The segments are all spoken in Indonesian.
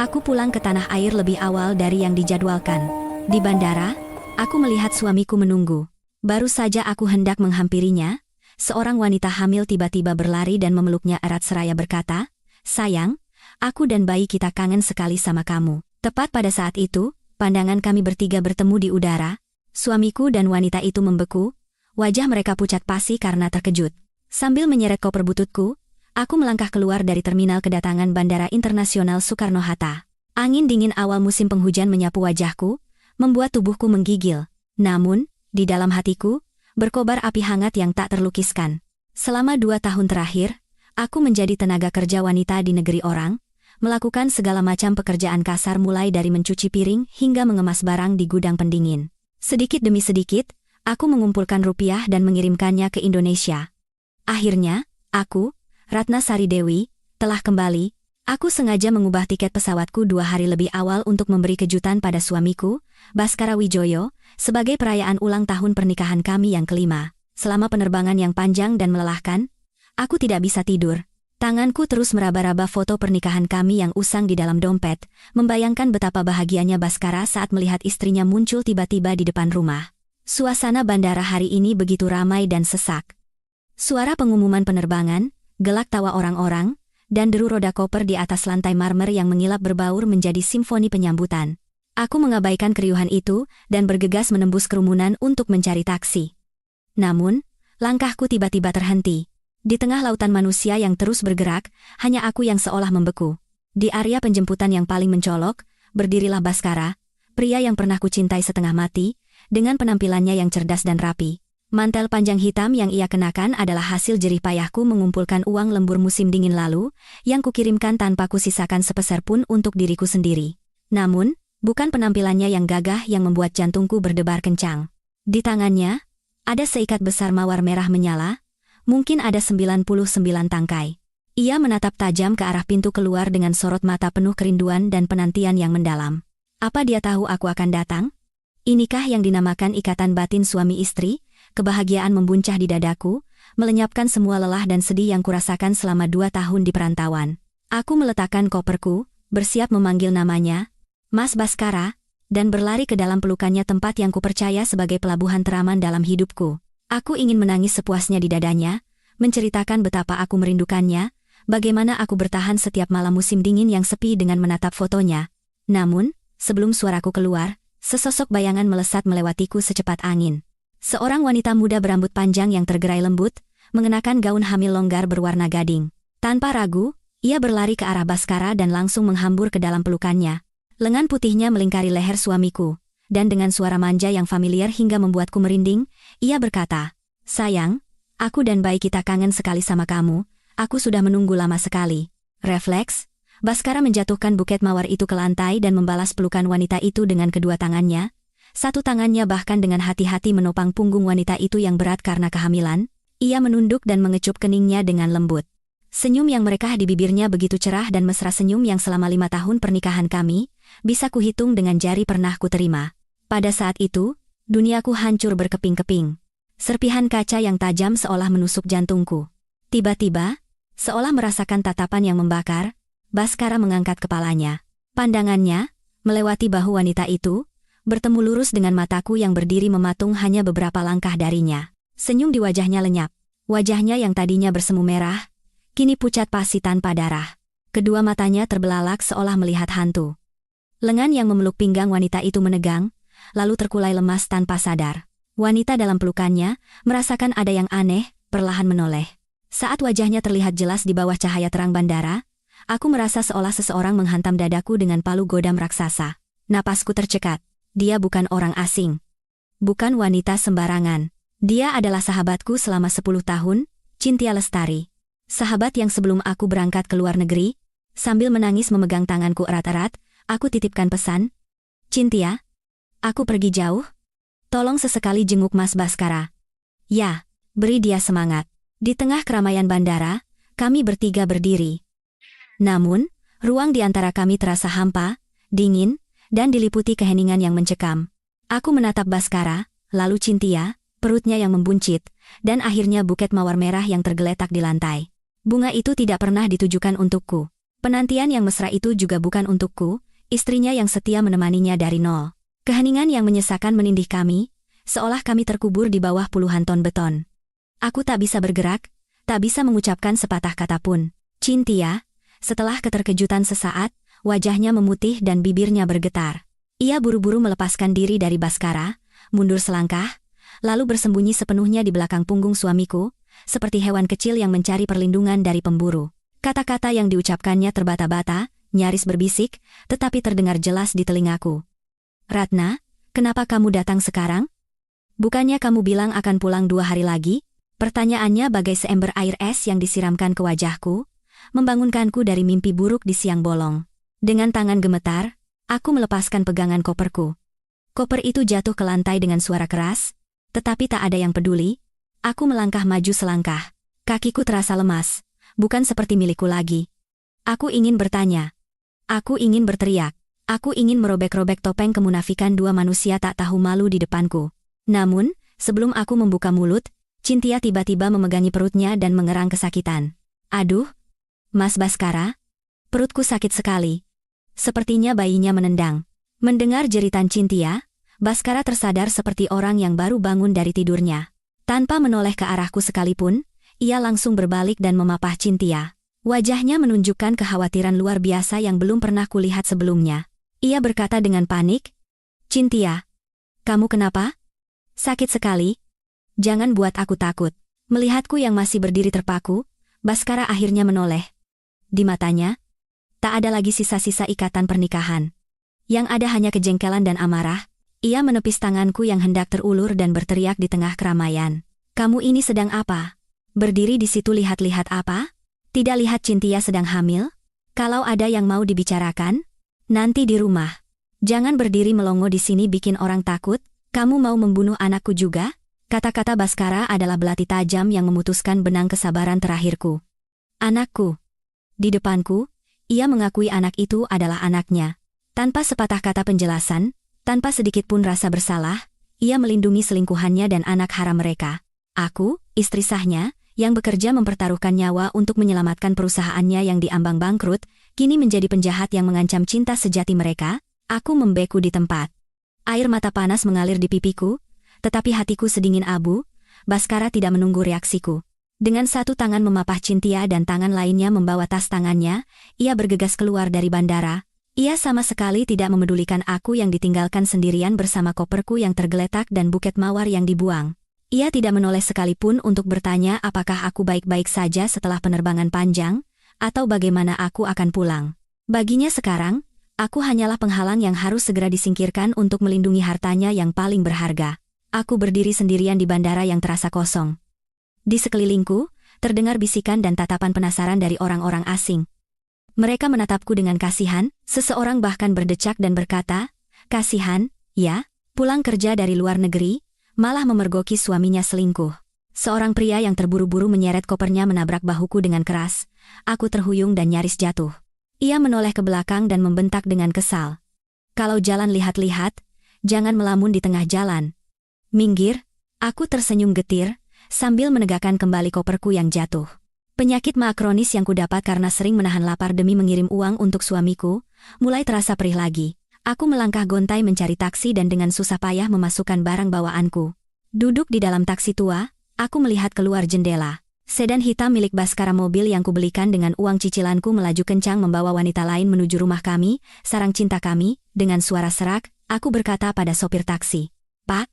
Aku pulang ke tanah air lebih awal dari yang dijadwalkan. Di bandara, aku melihat suamiku menunggu. Baru saja aku hendak menghampirinya, seorang wanita hamil tiba-tiba berlari dan memeluknya erat seraya berkata, "Sayang, aku dan bayi kita kangen sekali sama kamu." Tepat pada saat itu, pandangan kami bertiga bertemu di udara. Suamiku dan wanita itu membeku, wajah mereka pucat pasi karena terkejut. Sambil menyeret koper bututku, aku melangkah keluar dari terminal kedatangan Bandara Internasional Soekarno-Hatta. Angin dingin awal musim penghujan menyapu wajahku, membuat tubuhku menggigil. Namun, di dalam hatiku, berkobar api hangat yang tak terlukiskan. Selama 2 tahun terakhir, aku menjadi tenaga kerja wanita di negeri orang, melakukan segala macam pekerjaan kasar mulai dari mencuci piring hingga mengemas barang di gudang pendingin. Sedikit demi sedikit, aku mengumpulkan rupiah dan mengirimkannya ke Indonesia. Akhirnya, aku, Ratna Sari Dewi, telah kembali. Aku sengaja mengubah tiket pesawatku 2 hari lebih awal untuk memberi kejutan pada suamiku, Baskara Wijoyo, sebagai perayaan ulang tahun pernikahan kami yang kelima. Selama penerbangan yang panjang dan melelahkan, aku tidak bisa tidur. Tanganku terus meraba-raba foto pernikahan kami yang usang di dalam dompet, membayangkan betapa bahagianya Baskara saat melihat istrinya muncul tiba-tiba di depan rumah. Suasana bandara hari ini begitu ramai dan sesak. Suara pengumuman penerbangan, gelak tawa orang-orang, dan deru roda koper di atas lantai marmer yang mengilap berbaur menjadi simfoni penyambutan. Aku mengabaikan keriuhan itu dan bergegas menembus kerumunan untuk mencari taksi. Namun, langkahku tiba-tiba terhenti. Di tengah lautan manusia yang terus bergerak, hanya aku yang seolah membeku. Di area penjemputan yang paling mencolok, berdirilah Baskara, pria yang pernah kucintai setengah mati, dengan penampilannya yang cerdas dan rapi. Mantel panjang hitam yang ia kenakan adalah hasil jerih payahku mengumpulkan uang lembur musim dingin lalu, yang kukirimkan tanpa kusisakan sepeser pun untuk diriku sendiri. Namun, bukan penampilannya yang gagah yang membuat jantungku berdebar kencang. Di tangannya, ada seikat besar mawar merah menyala, mungkin ada 99 tangkai. Ia menatap tajam ke arah pintu keluar dengan sorot mata penuh kerinduan dan penantian yang mendalam. Apa dia tahu aku akan datang? Inikah yang dinamakan ikatan batin suami istri? Kebahagiaan membuncah di dadaku, melenyapkan semua lelah dan sedih yang kurasakan selama 2 tahun di perantauan. Aku meletakkan koperku, bersiap memanggil namanya, Mas Baskara, dan berlari ke dalam pelukannya, tempat yang kupercaya sebagai pelabuhan teraman dalam hidupku. Aku ingin menangis sepuasnya di dadanya, menceritakan betapa aku merindukannya, bagaimana aku bertahan setiap malam musim dingin yang sepi dengan menatap fotonya. Namun, sebelum suaraku keluar, sesosok bayangan melesat melewatiku secepat angin. Seorang wanita muda berambut panjang yang tergerai lembut, mengenakan gaun hamil longgar berwarna gading. Tanpa ragu, ia berlari ke arah Baskara dan langsung menghambur ke dalam pelukannya. Lengan putihnya melingkari leher suamiku, dan dengan suara manja yang familiar hingga membuatku merinding, ia berkata, "Sayang, aku dan bayi kita kangen sekali sama kamu, aku sudah menunggu lama sekali." Refleks, Baskara menjatuhkan buket mawar itu ke lantai dan membalas pelukan wanita itu dengan kedua tangannya. Satu tangannya bahkan dengan hati-hati menopang punggung wanita itu yang berat karena kehamilan. Ia menunduk dan mengecup keningnya dengan lembut. Senyum yang merekah di bibirnya begitu cerah dan mesra, senyum yang selama 5 tahun pernikahan kami, bisa kuhitung dengan jari pernah kuterima. Pada saat itu, duniaku hancur berkeping-keping. Serpihan kaca yang tajam seolah menusuk jantungku. Tiba-tiba, seolah merasakan tatapan yang membakar, Baskara mengangkat kepalanya. Pandangannya melewati bahu wanita itu, bertemu lurus dengan mataku yang berdiri mematung hanya beberapa langkah darinya. Senyum di wajahnya lenyap. Wajahnya yang tadinya bersemu merah, kini pucat pasi tanpa darah. Kedua matanya terbelalak seolah melihat hantu. Lengan yang memeluk pinggang wanita itu menegang, lalu terkulai lemas tanpa sadar. Wanita dalam pelukannya merasakan ada yang aneh, perlahan menoleh. Saat wajahnya terlihat jelas di bawah cahaya terang bandara, aku merasa seolah seseorang menghantam dadaku dengan palu godam raksasa. Napasku tercekat. Dia bukan orang asing. Bukan wanita sembarangan. Dia adalah sahabatku selama 10 tahun, Cynthia Lestari. Sahabat yang sebelum aku berangkat ke luar negeri, sambil menangis memegang tanganku erat-erat, aku titipkan pesan, "Cynthia, aku pergi jauh. Tolong sesekali jenguk Mas Baskara. Ya, beri dia semangat." Di tengah keramaian bandara, kami bertiga berdiri. Namun, ruang di antara kami terasa hampa, dingin, dan diliputi keheningan yang mencekam. Aku menatap Baskara, lalu Cynthia, perutnya yang membuncit, dan akhirnya buket mawar merah yang tergeletak di lantai. Bunga itu tidak pernah ditujukan untukku. Penantian yang mesra itu juga bukan untukku, istrinya yang setia menemaninya dari nol. Keheningan yang menyesakan menindih kami, seolah kami terkubur di bawah puluhan ton beton. Aku tak bisa bergerak, tak bisa mengucapkan sepatah kata pun. Cynthia, setelah keterkejutan sesaat, wajahnya memutih dan bibirnya bergetar. Ia buru-buru melepaskan diri dari Baskara, mundur selangkah, lalu bersembunyi sepenuhnya di belakang punggung suamiku, seperti hewan kecil yang mencari perlindungan dari pemburu. Kata-kata yang diucapkannya terbata-bata, nyaris berbisik, tetapi terdengar jelas di telingaku. Ratna, kenapa kamu datang sekarang? Bukannya kamu bilang akan pulang 2 hari lagi? Pertanyaannya bagai seember air es yang disiramkan ke wajahku, membangunkanku dari mimpi buruk di siang bolong. Dengan tangan gemetar, aku melepaskan pegangan koperku. Koper itu jatuh ke lantai dengan suara keras, tetapi tak ada yang peduli. Aku melangkah maju selangkah. Kakiku terasa lemas, bukan seperti milikku lagi. Aku ingin bertanya. Aku ingin berteriak. Aku ingin merobek-robek topeng kemunafikan 2 manusia tak tahu malu di depanku. Namun, sebelum aku membuka mulut, Cynthia tiba-tiba memegangi perutnya dan mengerang kesakitan. Aduh, Mas Baskara, perutku sakit sekali. Sepertinya bayinya menendang. Mendengar jeritan Cynthia, Baskara tersadar seperti orang yang baru bangun dari tidurnya. Tanpa menoleh ke arahku sekalipun, ia langsung berbalik dan memapah Cynthia. Wajahnya menunjukkan kekhawatiran luar biasa yang belum pernah kulihat sebelumnya. Ia berkata dengan panik, Cynthia, kamu kenapa? Sakit sekali? Jangan buat aku takut. Melihatku yang masih berdiri terpaku, Baskara akhirnya menoleh. Di matanya, tak ada lagi sisa-sisa ikatan pernikahan. Yang ada hanya kejengkelan dan amarah. Ia menepis tanganku yang hendak terulur dan berteriak di tengah keramaian. Kamu ini sedang apa? Berdiri di situ lihat-lihat apa? Tidak lihat Cynthia sedang hamil? Kalau ada yang mau dibicarakan, nanti di rumah. Jangan berdiri melongo di sini bikin orang takut. Kamu mau membunuh anakku juga? Kata-kata Baskara adalah belati tajam yang memutuskan benang kesabaran terakhirku. Anakku. Di depanku, ia mengakui anak itu adalah anaknya. Tanpa sepatah kata penjelasan, tanpa sedikit pun rasa bersalah, ia melindungi selingkuhannya dan anak haram mereka. Aku, istri sahnya, yang bekerja mempertaruhkan nyawa untuk menyelamatkan perusahaannya yang diambang bangkrut, kini menjadi penjahat yang mengancam cinta sejati mereka. Aku membeku di tempat. Air mata panas mengalir di pipiku, tetapi hatiku sedingin abu. Baskara tidak menunggu reaksiku. Dengan satu tangan memapah Cynthia dan tangan lainnya membawa tas tangannya, ia bergegas keluar dari bandara. Ia sama sekali tidak memedulikan aku yang ditinggalkan sendirian bersama koperku yang tergeletak dan buket mawar yang dibuang. Ia tidak menoleh sekalipun untuk bertanya apakah aku baik-baik saja setelah penerbangan panjang, atau bagaimana aku akan pulang. Baginya sekarang, aku hanyalah penghalang yang harus segera disingkirkan untuk melindungi hartanya yang paling berharga. Aku berdiri sendirian di bandara yang terasa kosong. Di sekelilingku, terdengar bisikan dan tatapan penasaran dari orang-orang asing. Mereka menatapku dengan kasihan, seseorang bahkan berdecak dan berkata, kasihan, ya, pulang kerja dari luar negeri, malah memergoki suaminya selingkuh. Seorang pria yang terburu-buru menyeret kopernya menabrak bahuku dengan keras. Aku terhuyung dan nyaris jatuh. Ia menoleh ke belakang dan membentak dengan kesal. Kalau jalan lihat-lihat, jangan melamun di tengah jalan. Minggir, aku tersenyum getir, sambil menegakkan kembali koperku yang jatuh. Penyakit mak kronis yang kudapat karena sering menahan lapar demi mengirim uang untuk suamiku, mulai terasa perih lagi. Aku melangkah gontai mencari taksi dan dengan susah payah memasukkan barang bawaanku. Duduk di dalam taksi tua, aku melihat keluar jendela. Sedan hitam milik Baskara, mobil yang kubelikan dengan uang cicilanku, melaju kencang membawa wanita lain menuju rumah kami, sarang cinta kami. Dengan suara serak, aku berkata pada sopir taksi, Pak,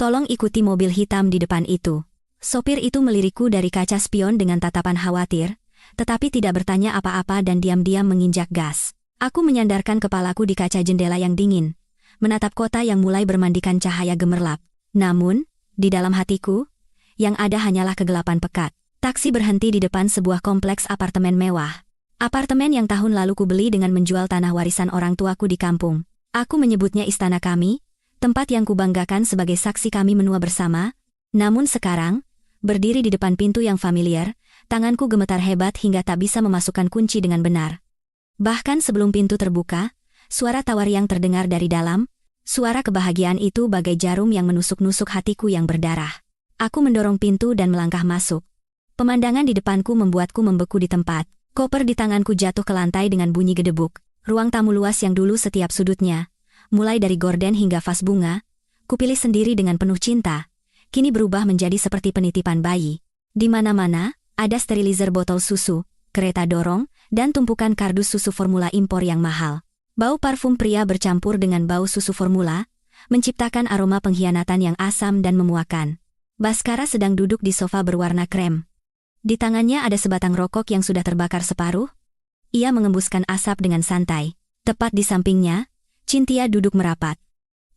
tolong ikuti mobil hitam di depan itu. Sopir itu melirikku dari kaca spion dengan tatapan khawatir, tetapi tidak bertanya apa-apa dan diam-diam menginjak gas. Aku menyandarkan kepalaku di kaca jendela yang dingin, menatap kota yang mulai bermandikan cahaya gemerlap. Namun, di dalam hatiku, yang ada hanyalah kegelapan pekat. Taksi berhenti di depan sebuah kompleks apartemen mewah. Apartemen yang tahun lalu kubeli dengan menjual tanah warisan orang tuaku di kampung. Aku menyebutnya istana kami, tempat yang kubanggakan sebagai saksi kami menua bersama. Namun sekarang, berdiri di depan pintu yang familiar, tanganku gemetar hebat hingga tak bisa memasukkan kunci dengan benar. Bahkan sebelum pintu terbuka, suara tawar yang terdengar dari dalam, suara kebahagiaan itu bagai jarum yang menusuk-nusuk hatiku yang berdarah. Aku mendorong pintu dan melangkah masuk. Pemandangan di depanku membuatku membeku di tempat. Koper di tanganku jatuh ke lantai dengan bunyi gedebuk. Ruang tamu luas yang dulu setiap sudutnya, mulai dari gorden hingga vas bunga, kupilih sendiri dengan penuh cinta, kini berubah menjadi seperti penitipan bayi. Di mana-mana, ada sterilizer botol susu, kereta dorong, dan tumpukan kardus susu formula impor yang mahal. Bau parfum pria bercampur dengan bau susu formula, menciptakan aroma pengkhianatan yang asam dan memuakan. Baskara sedang duduk di sofa berwarna krem. Di tangannya ada sebatang rokok yang sudah terbakar separuh. Ia mengembuskan asap dengan santai. Tepat di sampingnya, Cynthia duduk merapat.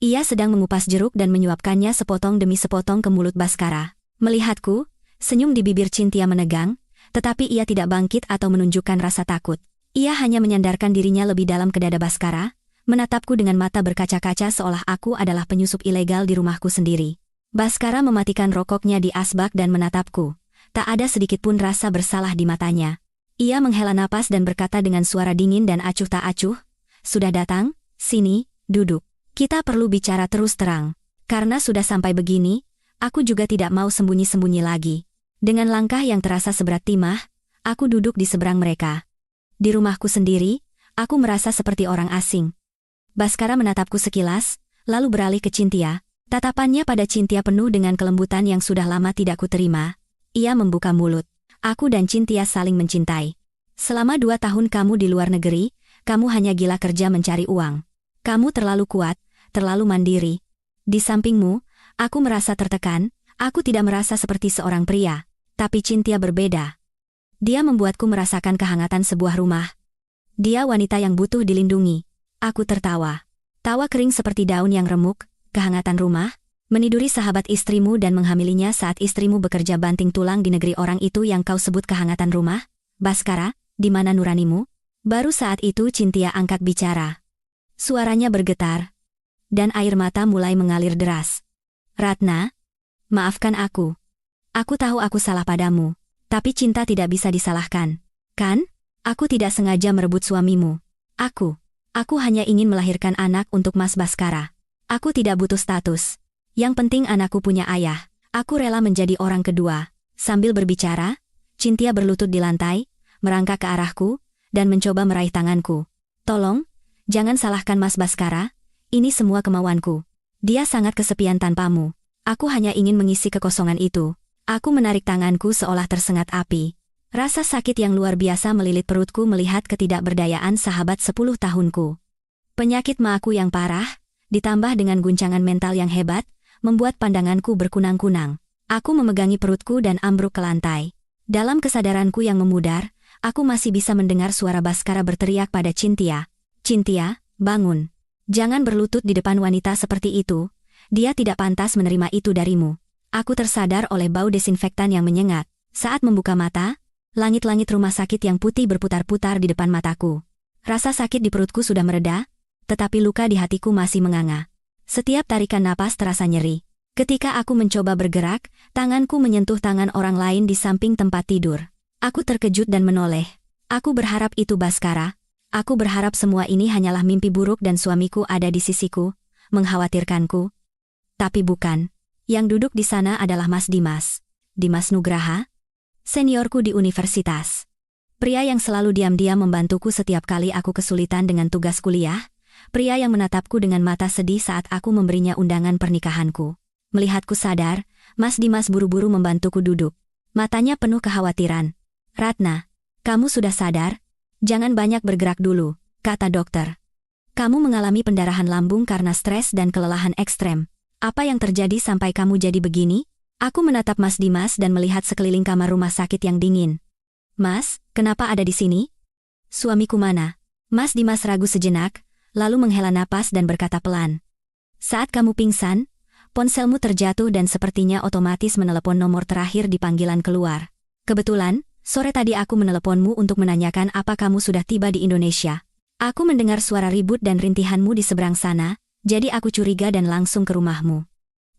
Ia sedang mengupas jeruk dan menyuapkannya sepotong demi sepotong ke mulut Baskara. Melihatku, senyum di bibir Cynthia menegang, tetapi ia tidak bangkit atau menunjukkan rasa takut. Ia hanya menyandarkan dirinya lebih dalam ke dada Baskara, menatapku dengan mata berkaca-kaca seolah aku adalah penyusup ilegal di rumahku sendiri. Baskara mematikan rokoknya di asbak dan menatapku. Tak ada sedikitpun rasa bersalah di matanya. Ia menghela napas dan berkata dengan suara dingin dan acuh tak acuh, "Sudah datang, sini, duduk. Kita perlu bicara terus terang. Karena sudah sampai begini, aku juga tidak mau sembunyi-sembunyi lagi." Dengan langkah yang terasa seberat timah, aku duduk di seberang mereka. Di rumahku sendiri, aku merasa seperti orang asing. Baskara menatapku sekilas, lalu beralih ke Cynthia. Tatapannya pada Cynthia penuh dengan kelembutan yang sudah lama tidak kuterima. Ia membuka mulut. Aku dan Cynthia saling mencintai. Selama 2 tahun kamu di luar negeri, kamu hanya gila kerja mencari uang. Kamu terlalu kuat, terlalu mandiri. Di sampingmu, aku merasa tertekan, aku tidak merasa seperti seorang pria. Tapi Cynthia berbeda. Dia membuatku merasakan kehangatan sebuah rumah. Dia wanita yang butuh dilindungi. Aku tertawa. Tawa kering seperti daun yang remuk, kehangatan rumah, meniduri sahabat istrimu dan menghamilinya saat istrimu bekerja banting tulang di negeri orang itu yang kau sebut kehangatan rumah. Baskara, di mana nuranimu? Baru saat itu Cynthia angkat bicara. Suaranya bergetar, dan air mata mulai mengalir deras. Ratna, maafkan aku. Aku tahu aku salah padamu, tapi cinta tidak bisa disalahkan. Kan? Aku tidak sengaja merebut suamimu. Aku hanya ingin melahirkan anak untuk Mas Baskara. Aku tidak butuh status. Yang penting anakku punya ayah. Aku rela menjadi orang kedua. Sambil berbicara, Cynthia berlutut di lantai, merangkak ke arahku, dan mencoba meraih tanganku. Tolong, jangan salahkan Mas Baskara, ini semua kemauanku. Dia sangat kesepian tanpamu. Aku hanya ingin mengisi kekosongan itu. Aku menarik tanganku seolah tersengat api. Rasa sakit yang luar biasa melilit perutku melihat ketidakberdayaan sahabat 10 tahunku. Penyakit maku yang parah, ditambah dengan guncangan mental yang hebat, membuat pandanganku berkunang-kunang. Aku memegangi perutku dan ambruk ke lantai. Dalam kesadaranku yang memudar, aku masih bisa mendengar suara Baskara berteriak pada Cynthia. Cynthia, bangun. Jangan berlutut di depan wanita seperti itu. Dia tidak pantas menerima itu darimu. Aku tersadar oleh bau desinfektan yang menyengat. Saat membuka mata, langit-langit rumah sakit yang putih berputar-putar di depan mataku. Rasa sakit di perutku sudah mereda, tetapi luka di hatiku masih menganga. Setiap tarikan napas terasa nyeri. Ketika aku mencoba bergerak, tanganku menyentuh tangan orang lain di samping tempat tidur. Aku terkejut dan menoleh. Aku berharap itu Baskara. Aku berharap semua ini hanyalah mimpi buruk dan suamiku ada di sisiku, mengkhawatirkanku. Tapi bukan. Yang duduk di sana adalah Mas Dimas. Dimas Nugraha, seniorku di universitas. Pria yang selalu diam-diam membantuku setiap kali aku kesulitan dengan tugas kuliah. Pria yang menatapku dengan mata sedih saat aku memberinya undangan pernikahanku. Melihatku sadar, Mas Dimas buru-buru membantuku duduk. Matanya penuh kekhawatiran. Ratna, kamu sudah sadar? Jangan banyak bergerak dulu, kata dokter. Kamu mengalami pendarahan lambung karena stres dan kelelahan ekstrem. Apa yang terjadi sampai kamu jadi begini? Aku menatap Mas Dimas dan melihat sekeliling kamar rumah sakit yang dingin. Mas, kenapa ada di sini? Suamiku mana? Mas Dimas ragu sejenak, lalu menghela napas dan berkata pelan. Saat kamu pingsan, ponselmu terjatuh dan sepertinya otomatis menelepon nomor terakhir di panggilan keluar. Kebetulan, sore tadi aku meneleponmu untuk menanyakan apa kamu sudah tiba di Indonesia. Aku mendengar suara ribut dan rintihanmu di seberang sana, jadi aku curiga dan langsung ke rumahmu.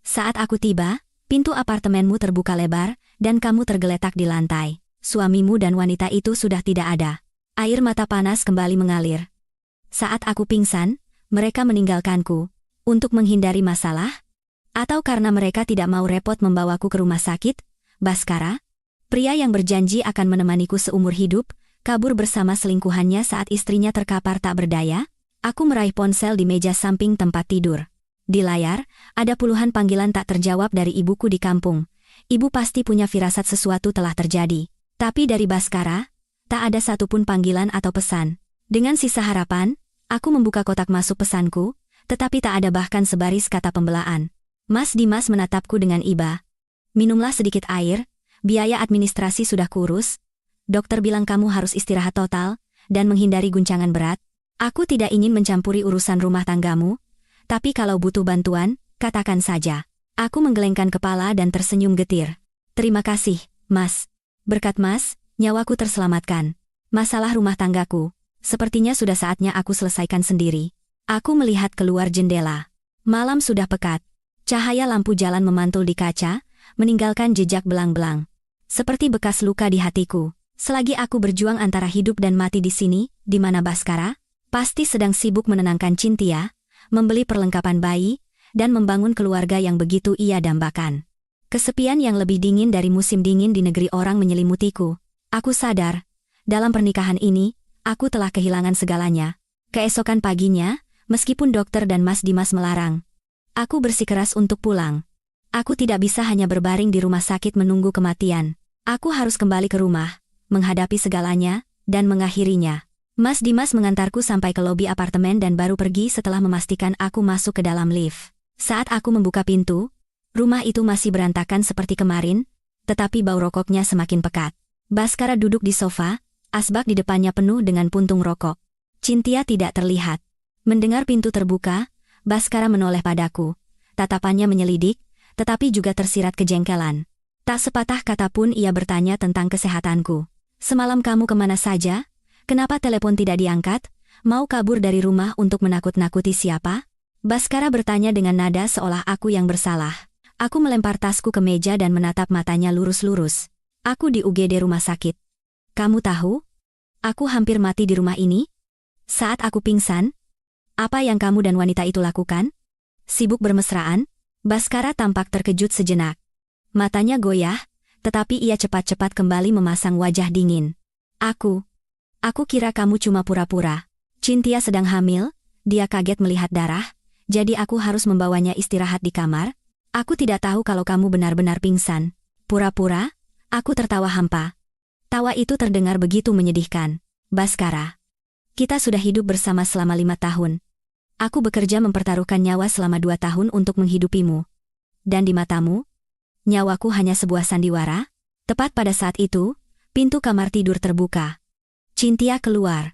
Saat aku tiba, pintu apartemenmu terbuka lebar, dan kamu tergeletak di lantai. Suamimu dan wanita itu sudah tidak ada. Air mata panas kembali mengalir. Saat aku pingsan, mereka meninggalkanku. Untuk menghindari masalah? Atau karena mereka tidak mau repot membawaku ke rumah sakit? Baskara? Pria yang berjanji akan menemaniku seumur hidup, Kabur bersama selingkuhannya saat istrinya terkapar tak berdaya? Aku meraih ponsel di meja samping tempat tidur. Di layar, ada puluhan panggilan tak terjawab dari ibuku di kampung. Ibu pasti punya firasat sesuatu telah terjadi. Tapi dari Baskara, tak ada satupun panggilan atau pesan. Dengan sisa harapan, aku membuka kotak masuk pesanku, tetapi tak ada bahkan sebaris kata pembelaan. Mas Dimas menatapku dengan iba. Minumlah sedikit air, biaya administrasi sudah kurus. Dokter bilang kamu harus istirahat total, dan menghindari guncangan berat. Aku tidak ingin mencampuri urusan rumah tanggamu, tapi kalau butuh bantuan, katakan saja. Aku menggelengkan kepala dan tersenyum getir. Terima kasih, Mas. Berkat Mas, nyawaku terselamatkan. Masalah rumah tanggaku, sepertinya sudah saatnya aku selesaikan sendiri. Aku melihat keluar jendela. Malam sudah pekat. Cahaya lampu jalan memantul di kaca, meninggalkan jejak belang-belang. Seperti bekas luka di hatiku. Selagi aku berjuang antara hidup dan mati di sini, di mana Baskara, pasti sedang sibuk menenangkan Cynthia, membeli perlengkapan bayi, dan membangun keluarga yang begitu ia dambakan. Kesepian yang lebih dingin dari musim dingin di negeri orang menyelimutiku. Aku sadar, dalam pernikahan ini, aku telah kehilangan segalanya. Keesokan paginya, meskipun dokter dan Mas Dimas melarang, aku bersikeras untuk pulang. Aku tidak bisa hanya berbaring di rumah sakit menunggu kematian. Aku harus kembali ke rumah, menghadapi segalanya, dan mengakhirinya. Mas Dimas mengantarku sampai ke lobi apartemen dan baru pergi setelah memastikan aku masuk ke dalam lift. Saat aku membuka pintu, rumah itu masih berantakan seperti kemarin, tetapi bau rokoknya semakin pekat. Baskara duduk di sofa, asbak di depannya penuh dengan puntung rokok. Cynthia tidak terlihat. Mendengar pintu terbuka, Baskara menoleh padaku. Tatapannya menyelidik, tetapi juga tersirat kejengkelan. Tak sepatah kata pun ia bertanya tentang kesehatanku. Semalam kamu kemana saja? Kenapa telepon tidak diangkat? Mau kabur dari rumah untuk menakut-nakuti siapa? Baskara bertanya dengan nada seolah aku yang bersalah. Aku melempar tasku ke meja dan menatap matanya lurus-lurus. Aku di UGD rumah sakit. Kamu tahu? Aku hampir mati di rumah ini. Saat aku pingsan, apa yang kamu dan wanita itu lakukan? Sibuk bermesraan? Baskara tampak terkejut sejenak. Matanya goyah, tetapi ia cepat-cepat kembali memasang wajah dingin. Aku kira kamu cuma pura-pura. Cynthia sedang hamil, dia kaget melihat darah, jadi aku harus membawanya istirahat di kamar. Aku tidak tahu kalau kamu benar-benar pingsan. Pura-pura? Aku tertawa hampa. Tawa itu terdengar begitu menyedihkan. Baskara, kita sudah hidup bersama selama 5 tahun. Aku bekerja mempertaruhkan nyawa selama 2 tahun untuk menghidupimu. Dan di matamu, nyawaku hanya sebuah sandiwara? Tepat pada saat itu, pintu kamar tidur terbuka. Cynthia keluar.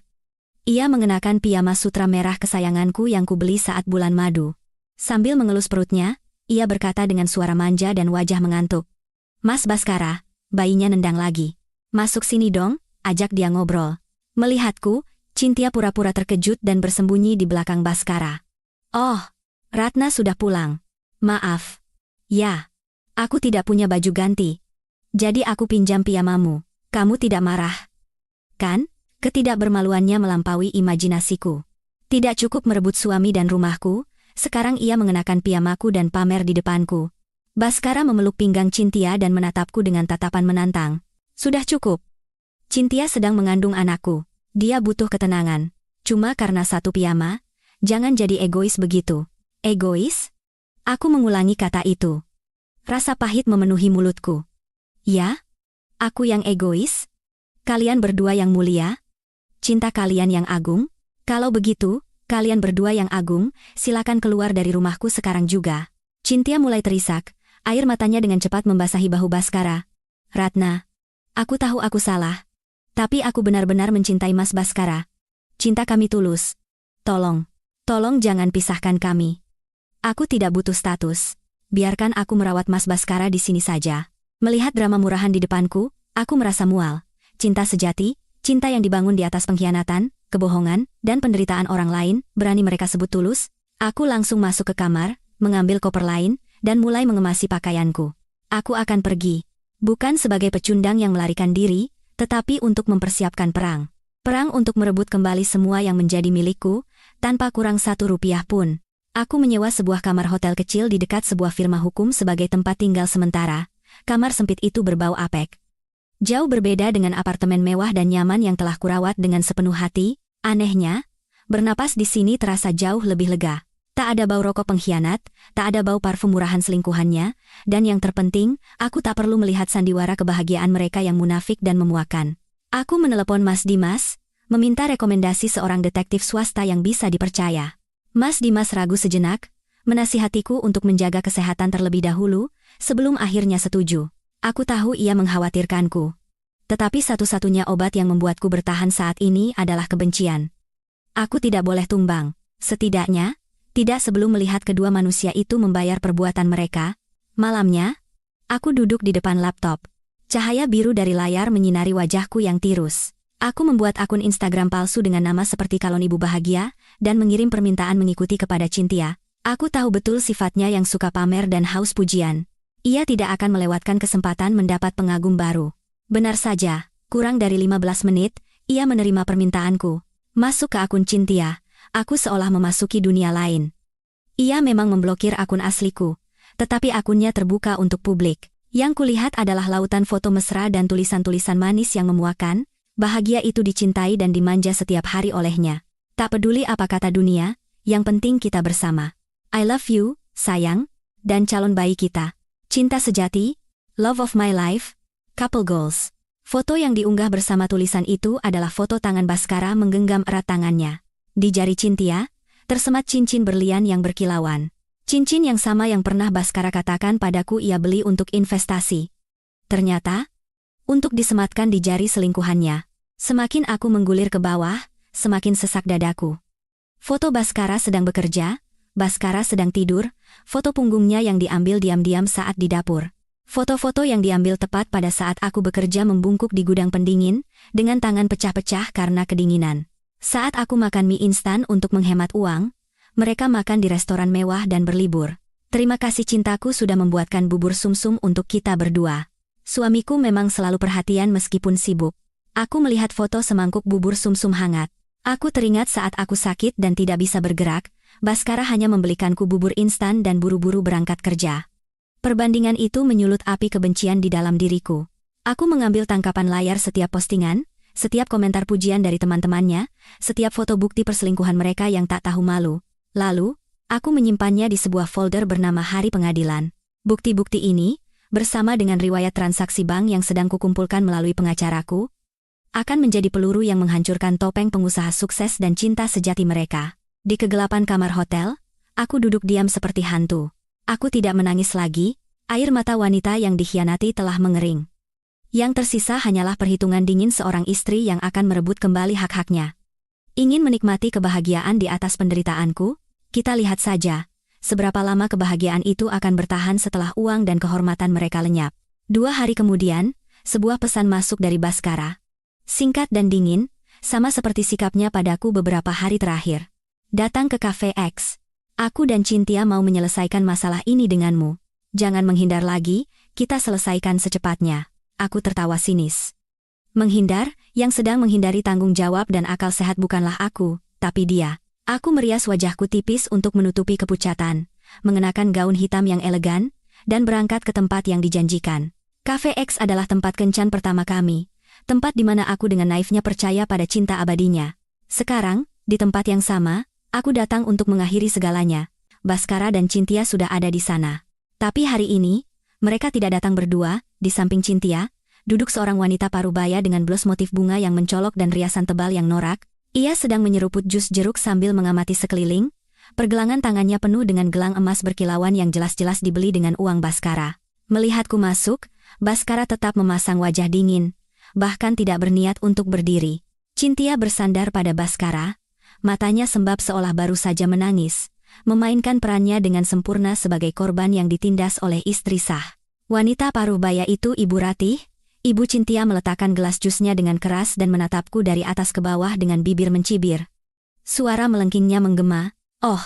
Ia mengenakan piyama sutra merah kesayanganku yang kubeli saat bulan madu. Sambil mengelus perutnya, ia berkata dengan suara manja dan wajah mengantuk. Mas Baskara, bayinya nendang lagi. Masuk sini dong, ajak dia ngobrol. Melihatku, Cynthia pura-pura terkejut dan bersembunyi di belakang Baskara. Oh, Ratna sudah pulang. Maaf. Ya. Aku tidak punya baju ganti. Jadi aku pinjam piyamamu. Kamu tidak marah? Kan? Ketidakbermaluannya melampaui imajinasiku. Tidak cukup merebut suami dan rumahku, sekarang ia mengenakan piyamaku dan pamer di depanku. Baskara memeluk pinggang Cynthia dan menatapku dengan tatapan menantang. Sudah cukup. Cynthia sedang mengandung anakku. Dia butuh ketenangan. Cuma karena satu piyama, jangan jadi egois begitu. Egois? Aku mengulangi kata itu. Rasa pahit memenuhi mulutku. Ya? Aku yang egois? Kalian berdua yang mulia? Cinta kalian yang agung? Kalau begitu, kalian berdua yang agung, silakan keluar dari rumahku sekarang juga. Cynthia mulai terisak, air matanya dengan cepat membasahi bahu Baskara. Ratna, aku tahu aku salah. Tapi aku benar-benar mencintai Mas Baskara. Cinta kami tulus. Tolong jangan pisahkan kami. Aku tidak butuh status. Biarkan aku merawat Mas Baskara di sini saja. Melihat drama murahan di depanku, aku merasa mual. Cinta sejati, cinta yang dibangun di atas pengkhianatan, kebohongan, dan penderitaan orang lain, berani mereka sebut tulus? Aku langsung masuk ke kamar, mengambil koper lain, dan mulai mengemasi pakaianku. Aku akan pergi. Bukan sebagai pecundang yang melarikan diri, tetapi untuk mempersiapkan perang. Perang untuk merebut kembali semua yang menjadi milikku, tanpa kurang 1 rupiah pun. Aku menyewa sebuah kamar hotel kecil di dekat sebuah firma hukum sebagai tempat tinggal sementara. Kamar sempit itu berbau apek. Jauh berbeda dengan apartemen mewah dan nyaman yang telah kurawat dengan sepenuh hati, anehnya, bernapas di sini terasa jauh lebih lega. Tak ada bau rokok pengkhianat, tak ada bau parfum murahan selingkuhannya, dan yang terpenting, aku tak perlu melihat sandiwara kebahagiaan mereka yang munafik dan memuakan. Aku menelepon Mas Dimas, meminta rekomendasi seorang detektif swasta yang bisa dipercaya. Mas Dimas ragu sejenak, menasihatiku untuk menjaga kesehatan terlebih dahulu, sebelum akhirnya setuju. Aku tahu ia mengkhawatirkanku. Tetapi satu-satunya obat yang membuatku bertahan saat ini adalah kebencian. Aku tidak boleh tumbang, setidaknya, tidak sebelum melihat kedua manusia itu membayar perbuatan mereka. Malamnya, aku duduk di depan laptop. Cahaya biru dari layar menyinari wajahku yang tirus. Aku membuat akun Instagram palsu dengan nama seperti Calon Ibu Bahagia, dan mengirim permintaan mengikuti kepada Cynthia. Aku tahu betul sifatnya yang suka pamer dan haus pujian. Ia tidak akan melewatkan kesempatan mendapat pengagum baru. Benar saja, kurang dari 15 menit, ia menerima permintaanku. Masuk ke akun Cynthia. Aku seolah memasuki dunia lain. Ia memang memblokir akun asliku, tetapi akunnya terbuka untuk publik. Yang kulihat adalah lautan foto mesra dan tulisan-tulisan manis yang memuakan. Bahagia itu dicintai dan dimanja setiap hari olehnya. Tak peduli apa kata dunia, yang penting kita bersama. I love you, sayang, dan calon bayi kita. Cinta sejati, love of my life, couple goals. Foto yang diunggah bersama tulisan itu adalah foto tangan Baskara menggenggam erat tangannya. Di jari Cynthia, tersemat cincin berlian yang berkilauan. Cincin yang sama yang pernah Baskara katakan padaku ia beli untuk investasi. Ternyata, untuk disematkan di jari selingkuhannya. Semakin aku menggulir ke bawah, semakin sesak dadaku. Foto Baskara sedang bekerja, Baskara sedang tidur, foto punggungnya yang diambil diam-diam saat di dapur. Foto-foto yang diambil tepat pada saat aku bekerja membungkuk di gudang pendingin, dengan tangan pecah-pecah karena kedinginan. Saat aku makan mie instan untuk menghemat uang, mereka makan di restoran mewah dan berlibur. Terima kasih cintaku sudah membuatkan bubur sumsum untuk kita berdua. Suamiku memang selalu perhatian meskipun sibuk. Aku melihat foto semangkuk bubur sumsum hangat. Aku teringat saat aku sakit dan tidak bisa bergerak, Baskara hanya membelikanku bubur instan dan buru-buru berangkat kerja. Perbandingan itu menyulut api kebencian di dalam diriku. Aku mengambil tangkapan layar setiap postingan, setiap komentar pujian dari teman-temannya, setiap foto bukti perselingkuhan mereka yang tak tahu malu. Lalu, aku menyimpannya di sebuah folder bernama Hari Pengadilan. Bukti-bukti ini, bersama dengan riwayat transaksi bank yang sedang kukumpulkan melalui pengacaraku, akan menjadi peluru yang menghancurkan topeng pengusaha sukses dan cinta sejati mereka. Di kegelapan kamar hotel, aku duduk diam seperti hantu. Aku tidak menangis lagi, air mata wanita yang dikhianati telah mengering. Yang tersisa hanyalah perhitungan dingin seorang istri yang akan merebut kembali hak-haknya. Ingin menikmati kebahagiaan di atas penderitaanku? Kita lihat saja, seberapa lama kebahagiaan itu akan bertahan setelah uang dan kehormatan mereka lenyap. 2 hari kemudian, sebuah pesan masuk dari Baskara. Singkat dan dingin, sama seperti sikapnya padaku beberapa hari terakhir. Datang ke Cafe X. Aku dan Cynthia mau menyelesaikan masalah ini denganmu. Jangan menghindar lagi, kita selesaikan secepatnya. Aku tertawa sinis. Menghindar, yang sedang menghindari tanggung jawab dan akal sehat bukanlah aku, tapi dia. Aku merias wajahku tipis untuk menutupi kepucatan, mengenakan gaun hitam yang elegan, dan berangkat ke tempat yang dijanjikan. Cafe X adalah tempat kencan pertama kami, tempat di mana aku dengan naifnya percaya pada cinta abadinya. Sekarang, di tempat yang sama, aku datang untuk mengakhiri segalanya. Baskara dan Cynthia sudah ada di sana. Tapi hari ini, mereka tidak datang berdua. Di samping Cynthia, duduk seorang wanita parubaya dengan blos motif bunga yang mencolok dan riasan tebal yang norak. Ia sedang menyeruput jus jeruk sambil mengamati sekeliling. Pergelangan tangannya penuh dengan gelang emas berkilauan yang jelas-jelas dibeli dengan uang Baskara. Melihatku masuk, Baskara tetap memasang wajah dingin, bahkan tidak berniat untuk berdiri. Cynthia bersandar pada Baskara, matanya sembab seolah baru saja menangis, memainkan perannya dengan sempurna sebagai korban yang ditindas oleh istri sah. Wanita parubaya itu Ibu Ratih. Ibu Cynthia meletakkan gelas jusnya dengan keras dan menatapku dari atas ke bawah dengan bibir mencibir. Suara melengkingnya menggema, "Oh,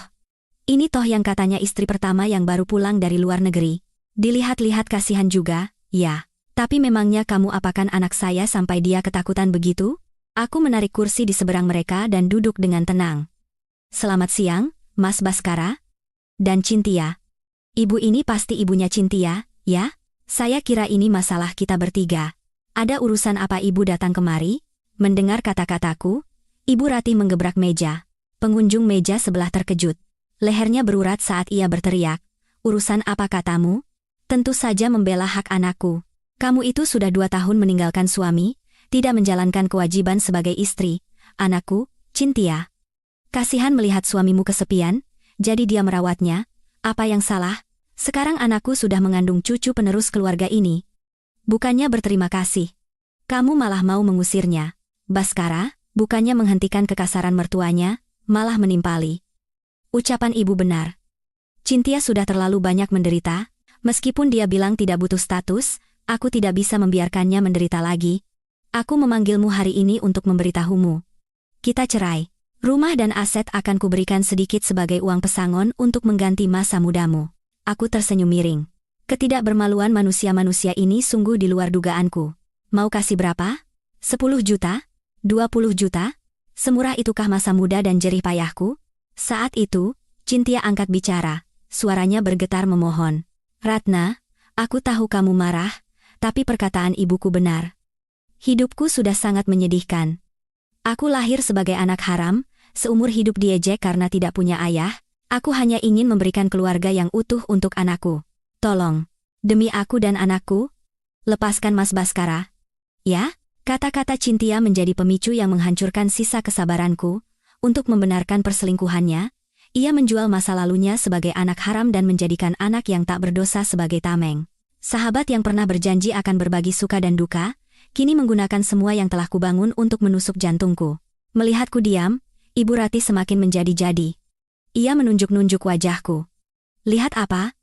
ini toh yang katanya istri pertama yang baru pulang dari luar negeri. Dilihat-lihat kasihan juga, ya. Tapi memangnya kamu apakan anak saya sampai dia ketakutan begitu?" Aku menarik kursi di seberang mereka dan duduk dengan tenang. "Selamat siang, Mas Baskara dan Cynthia. Ibu ini pasti ibunya Cynthia, ya? Saya kira ini masalah kita bertiga." Ada urusan apa ibu datang kemari? Mendengar kata-kataku, Ibu Ratih menggebrak meja. Pengunjung meja sebelah terkejut. Lehernya berurat saat ia berteriak. Urusan apa katamu? Tentu saja membela hak anakku. Kamu itu sudah 2 tahun meninggalkan suami, tidak menjalankan kewajiban sebagai istri. Anakku, Cynthia. Kasihan melihat suamimu kesepian, jadi dia merawatnya. Apa yang salah? Sekarang anakku sudah mengandung cucu penerus keluarga ini. Bukannya berterima kasih. Kamu malah mau mengusirnya. Baskara, bukannya menghentikan kekasaran mertuanya, malah menimpali. Ucapan ibu benar. Cynthia sudah terlalu banyak menderita, meskipun dia bilang tidak butuh status, aku tidak bisa membiarkannya menderita lagi. Aku memanggilmu hari ini untuk memberitahumu. Kita cerai. Rumah dan aset akan kuberikan sedikit sebagai uang pesangon untuk mengganti masa mudamu. Aku tersenyum miring. Ketidakbermaluan manusia-manusia ini sungguh di luar dugaanku. Mau kasih berapa? 10 juta? 20 juta? Semurah itukah masa muda dan jerih payahku? Saat itu, Cynthia angkat bicara. Suaranya bergetar memohon. Ratna, aku tahu kamu marah, tapi perkataan ibuku benar. Hidupku sudah sangat menyedihkan. Aku lahir sebagai anak haram, seumur hidup diejek karena tidak punya ayah. Aku hanya ingin memberikan keluarga yang utuh untuk anakku. Tolong, demi aku dan anakku, lepaskan Mas Baskara. Ya, kata-kata Cynthia menjadi pemicu yang menghancurkan sisa kesabaranku. Untuk membenarkan perselingkuhannya, ia menjual masa lalunya sebagai anak haram dan menjadikan anak yang tak berdosa sebagai tameng. Sahabat yang pernah berjanji akan berbagi suka dan duka, kini menggunakan semua yang telah kubangun untuk menusuk jantungku. Melihatku diam, Ibu Ratih semakin menjadi-jadi. Ia menunjuk-nunjuk wajahku. Lihat apa?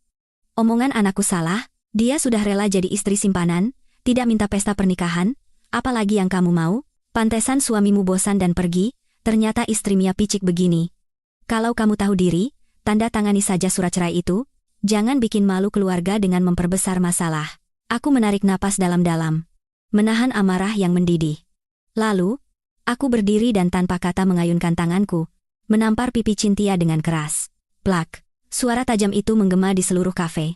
Omongan anakku salah, dia sudah rela jadi istri simpanan, tidak minta pesta pernikahan, apalagi yang kamu mau? Pantesan suamimu bosan dan pergi, ternyata istri Mia picik begini. Kalau kamu tahu diri, tanda tangani saja surat cerai itu, jangan bikin malu keluarga dengan memperbesar masalah. Aku menarik napas dalam-dalam, menahan amarah yang mendidih. Lalu, aku berdiri dan tanpa kata mengayunkan tanganku, menampar pipi Cynthia dengan keras. Plak! Suara tajam itu menggema di seluruh kafe.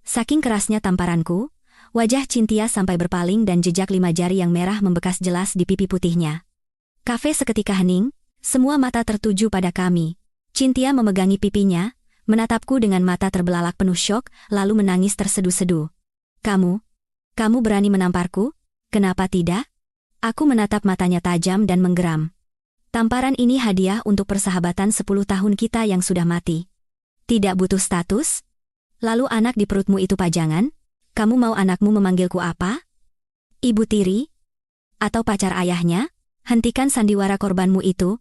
Saking kerasnya tamparanku, wajah Cynthia sampai berpaling dan jejak 5 jari yang merah membekas jelas di pipi putihnya. Kafe seketika hening, semua mata tertuju pada kami. Cynthia memegangi pipinya, menatapku dengan mata terbelalak penuh syok, lalu menangis tersedu-sedu. Kamu berani menamparku? Kenapa tidak? Aku menatap matanya tajam dan menggeram. Tamparan ini hadiah untuk persahabatan 10 tahun kita yang sudah mati. Tidak butuh status? Lalu anak di perutmu itu pajangan? Kamu mau anakmu memanggilku apa? Ibu tiri? Atau pacar ayahnya? Hentikan sandiwara korbanmu itu.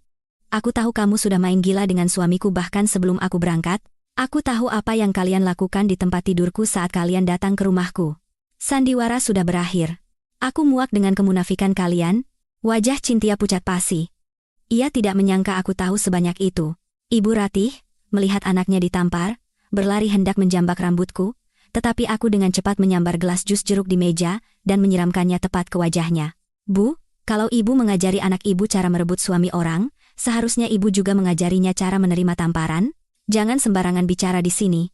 Aku tahu kamu sudah main gila dengan suamiku bahkan sebelum aku berangkat. Aku tahu apa yang kalian lakukan di tempat tidurku saat kalian datang ke rumahku. Sandiwara sudah berakhir. Aku muak dengan kemunafikan kalian. Wajah Cynthia pucat pasi. Ia tidak menyangka aku tahu sebanyak itu. Ibu Ratih, melihat anaknya ditampar, berlari hendak menjambak rambutku, tetapi aku dengan cepat menyambar gelas jus jeruk di meja dan menyiramkannya tepat ke wajahnya. Bu, kalau ibu mengajari anak ibu cara merebut suami orang, seharusnya ibu juga mengajarinya cara menerima tamparan. Jangan sembarangan bicara di sini.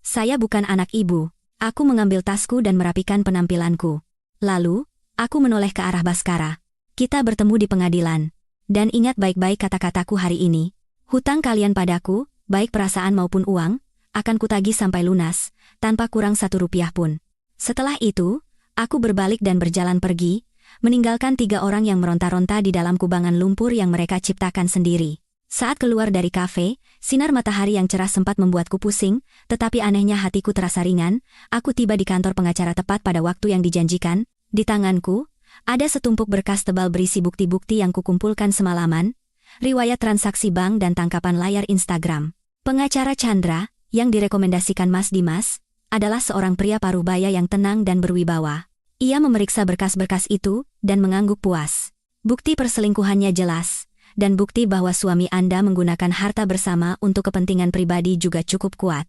Saya bukan anak ibu. Aku mengambil tasku dan merapikan penampilanku. Lalu, aku menoleh ke arah Baskara. Kita bertemu di pengadilan. Dan ingat baik-baik kata-kataku hari ini. Hutang kalian padaku, baik perasaan maupun uang, akan kutagih sampai lunas, tanpa kurang 1 rupiah pun. Setelah itu, aku berbalik dan berjalan pergi, meninggalkan 3 orang yang meronta-ronta di dalam kubangan lumpur yang mereka ciptakan sendiri. Saat keluar dari kafe, sinar matahari yang cerah sempat membuatku pusing, tetapi anehnya hatiku terasa ringan. Aku tiba di kantor pengacara tepat pada waktu yang dijanjikan. Di tanganku, ada setumpuk berkas tebal berisi bukti-bukti yang kukumpulkan semalaman, riwayat transaksi bank dan tangkapan layar Instagram. Pengacara Chandra, yang direkomendasikan Mas Dimas, adalah seorang pria parubaya yang tenang dan berwibawa. Ia memeriksa berkas-berkas itu dan mengangguk puas. Bukti perselingkuhannya jelas, dan bukti bahwa suami Anda menggunakan harta bersama untuk kepentingan pribadi juga cukup kuat.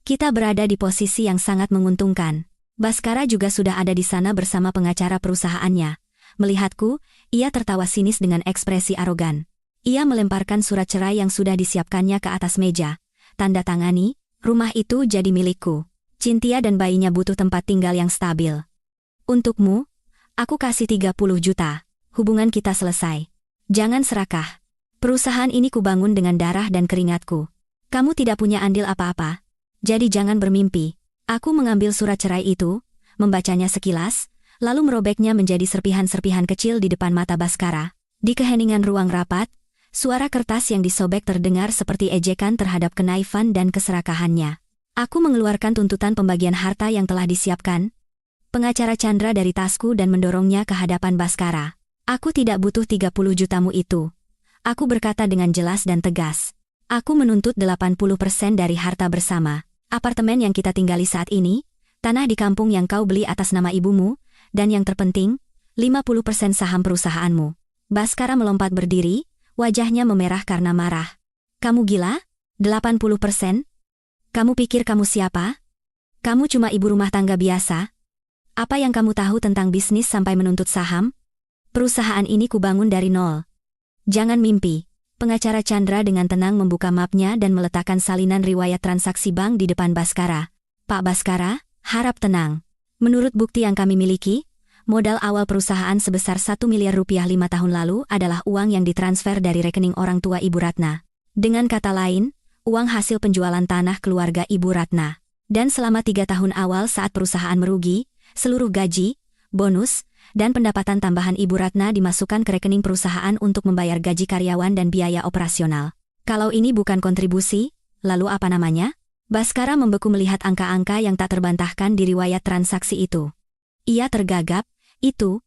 Kita berada di posisi yang sangat menguntungkan. Baskara juga sudah ada di sana bersama pengacara perusahaannya. Melihatku, ia tertawa sinis dengan ekspresi arogan. Ia melemparkan surat cerai yang sudah disiapkannya ke atas meja. Tanda tangani, rumah itu jadi milikku. Cynthia dan bayinya butuh tempat tinggal yang stabil. Untukmu, Aku kasih 30 juta. Hubungan kita selesai. Jangan serakah. Perusahaan ini kubangun dengan darah dan keringatku. Kamu tidak punya andil apa-apa. Jadi jangan bermimpi. Aku mengambil surat cerai itu, membacanya sekilas, lalu merobeknya menjadi serpihan-serpihan kecil di depan mata Baskara. Di keheningan ruang rapat, suara kertas yang disobek terdengar seperti ejekan terhadap kenaifan dan keserakahannya. Aku mengeluarkan tuntutan pembagian harta yang telah disiapkan. Pengacara Chandra dari tasku dan mendorongnya ke hadapan Baskara. Aku tidak butuh 30 jutamu itu. Aku berkata dengan jelas dan tegas. Aku menuntut 80% dari harta bersama. Apartemen yang kita tinggali saat ini, tanah di kampung yang kau beli atas nama ibumu, dan yang terpenting, 50% saham perusahaanmu. Baskara melompat berdiri, wajahnya memerah karena marah. Kamu gila? 80%? Kamu pikir kamu siapa? Kamu cuma ibu rumah tangga biasa? Apa yang kamu tahu tentang bisnis sampai menuntut saham? Perusahaan ini kubangun dari nol. Jangan mimpi. Pengacara Chandra dengan tenang membuka mapnya dan meletakkan salinan riwayat transaksi bank di depan Baskara. Pak Baskara, harap tenang. Menurut bukti yang kami miliki, modal awal perusahaan sebesar 1 miliar rupiah 5 tahun lalu adalah uang yang ditransfer dari rekening orang tua Ibu Ratna. Dengan kata lain, uang hasil penjualan tanah keluarga Ibu Ratna. Dan selama 3 tahun awal saat perusahaan merugi, seluruh gaji, bonus, dan pendapatan tambahan Ibu Ratna dimasukkan ke rekening perusahaan untuk membayar gaji karyawan dan biaya operasional. Kalau ini bukan kontribusi, lalu apa namanya? Baskara membeku melihat angka-angka yang tak terbantahkan di riwayat transaksi itu. Ia tergagap, itu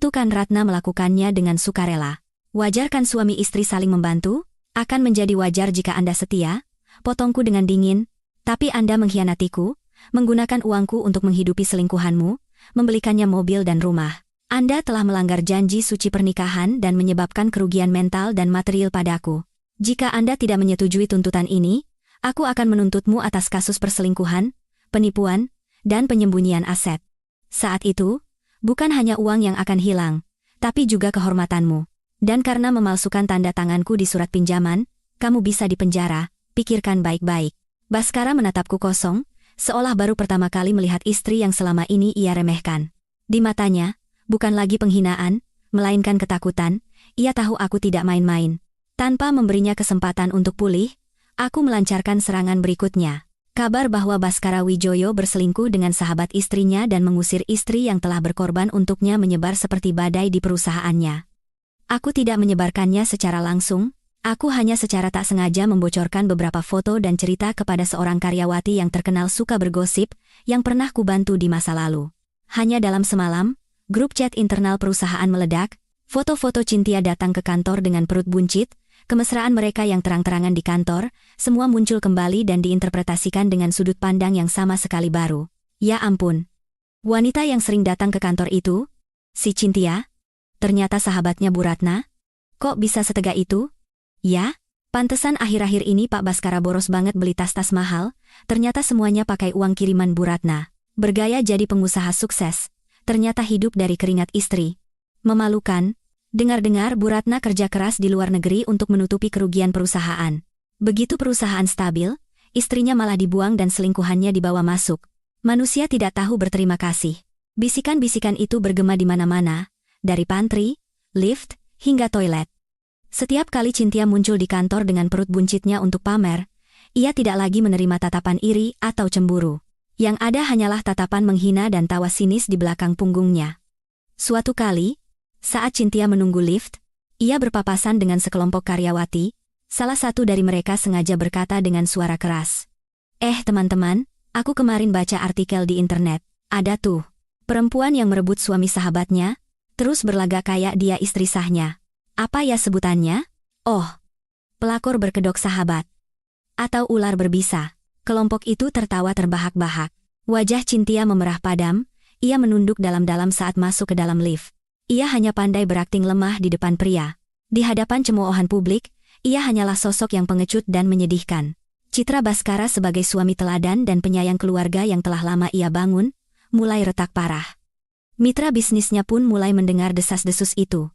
kan Ratna melakukannya dengan sukarela. Wajar kan suami istri saling membantu? Akan menjadi wajar jika Anda setia? Potongku dengan dingin. Tapi Anda mengkhianatiku, menggunakan uangku untuk menghidupi selingkuhanmu, membelikannya mobil dan rumah. Anda telah melanggar janji suci pernikahan dan menyebabkan kerugian mental dan material padaku. Jika Anda tidak menyetujui tuntutan ini, aku akan menuntutmu atas kasus perselingkuhan, penipuan, dan penyembunyian aset. Saat itu, bukan hanya uang yang akan hilang, tapi juga kehormatanmu. Dan karena memalsukan tanda tanganku di surat pinjaman, kamu bisa dipenjara. Pikirkan baik-baik. Baskara menatapku kosong, seolah baru pertama kali melihat istri yang selama ini ia remehkan. Di matanya, bukan lagi penghinaan, melainkan ketakutan. Ia tahu aku tidak main-main. Tanpa memberinya kesempatan untuk pulih, aku melancarkan serangan berikutnya. Kabar bahwa Baskara Wijoyo berselingkuh dengan sahabat istrinya dan mengusir istri yang telah berkorban untuknya menyebar seperti badai di perusahaannya. Aku tidak menyebarkannya secara langsung, aku hanya secara tak sengaja membocorkan beberapa foto dan cerita kepada seorang karyawati yang terkenal suka bergosip, yang pernah kubantu di masa lalu. Hanya dalam semalam, grup chat internal perusahaan meledak, foto-foto Cynthia datang ke kantor dengan perut buncit, kemesraan mereka yang terang-terangan di kantor, semua muncul kembali dan diinterpretasikan dengan sudut pandang yang sama sekali baru. Ya ampun. Wanita yang sering datang ke kantor itu, si Cynthia, ternyata sahabatnya Bu Ratna. Kok bisa setega itu? Ya, pantesan akhir-akhir ini Pak Baskara boros banget beli tas-tas mahal, ternyata semuanya pakai uang kiriman Bu Ratna. Bergaya jadi pengusaha sukses. Ternyata hidup dari keringat istri. Memalukan, dengar-dengar Bu Ratna kerja keras di luar negeri untuk menutupi kerugian perusahaan. Begitu perusahaan stabil, istrinya malah dibuang dan selingkuhannya dibawa masuk. Manusia tidak tahu berterima kasih. Bisikan-bisikan itu bergema di mana-mana, dari pantry, lift, hingga toilet. Setiap kali Cynthia muncul di kantor dengan perut buncitnya untuk pamer, ia tidak lagi menerima tatapan iri atau cemburu. Yang ada hanyalah tatapan menghina dan tawa sinis di belakang punggungnya. Suatu kali, saat Cynthia menunggu lift, ia berpapasan dengan sekelompok karyawati, salah satu dari mereka sengaja berkata dengan suara keras. Teman-teman, aku kemarin baca artikel di internet, ada tuh perempuan yang merebut suami sahabatnya, terus berlagak kayak dia istri sahnya. Apa ya sebutannya? Oh, pelakor berkedok sahabat. Atau ular berbisa. Kelompok itu tertawa terbahak-bahak. Wajah Cynthia memerah padam, ia menunduk dalam-dalam saat masuk ke dalam lift. Ia hanya pandai berakting lemah di depan pria. Di hadapan cemoohan publik, ia hanyalah sosok yang pengecut dan menyedihkan. Citra Baskara sebagai suami teladan dan penyayang keluarga yang telah lama ia bangun, mulai retak parah. Mitra bisnisnya pun mulai mendengar desas-desus itu.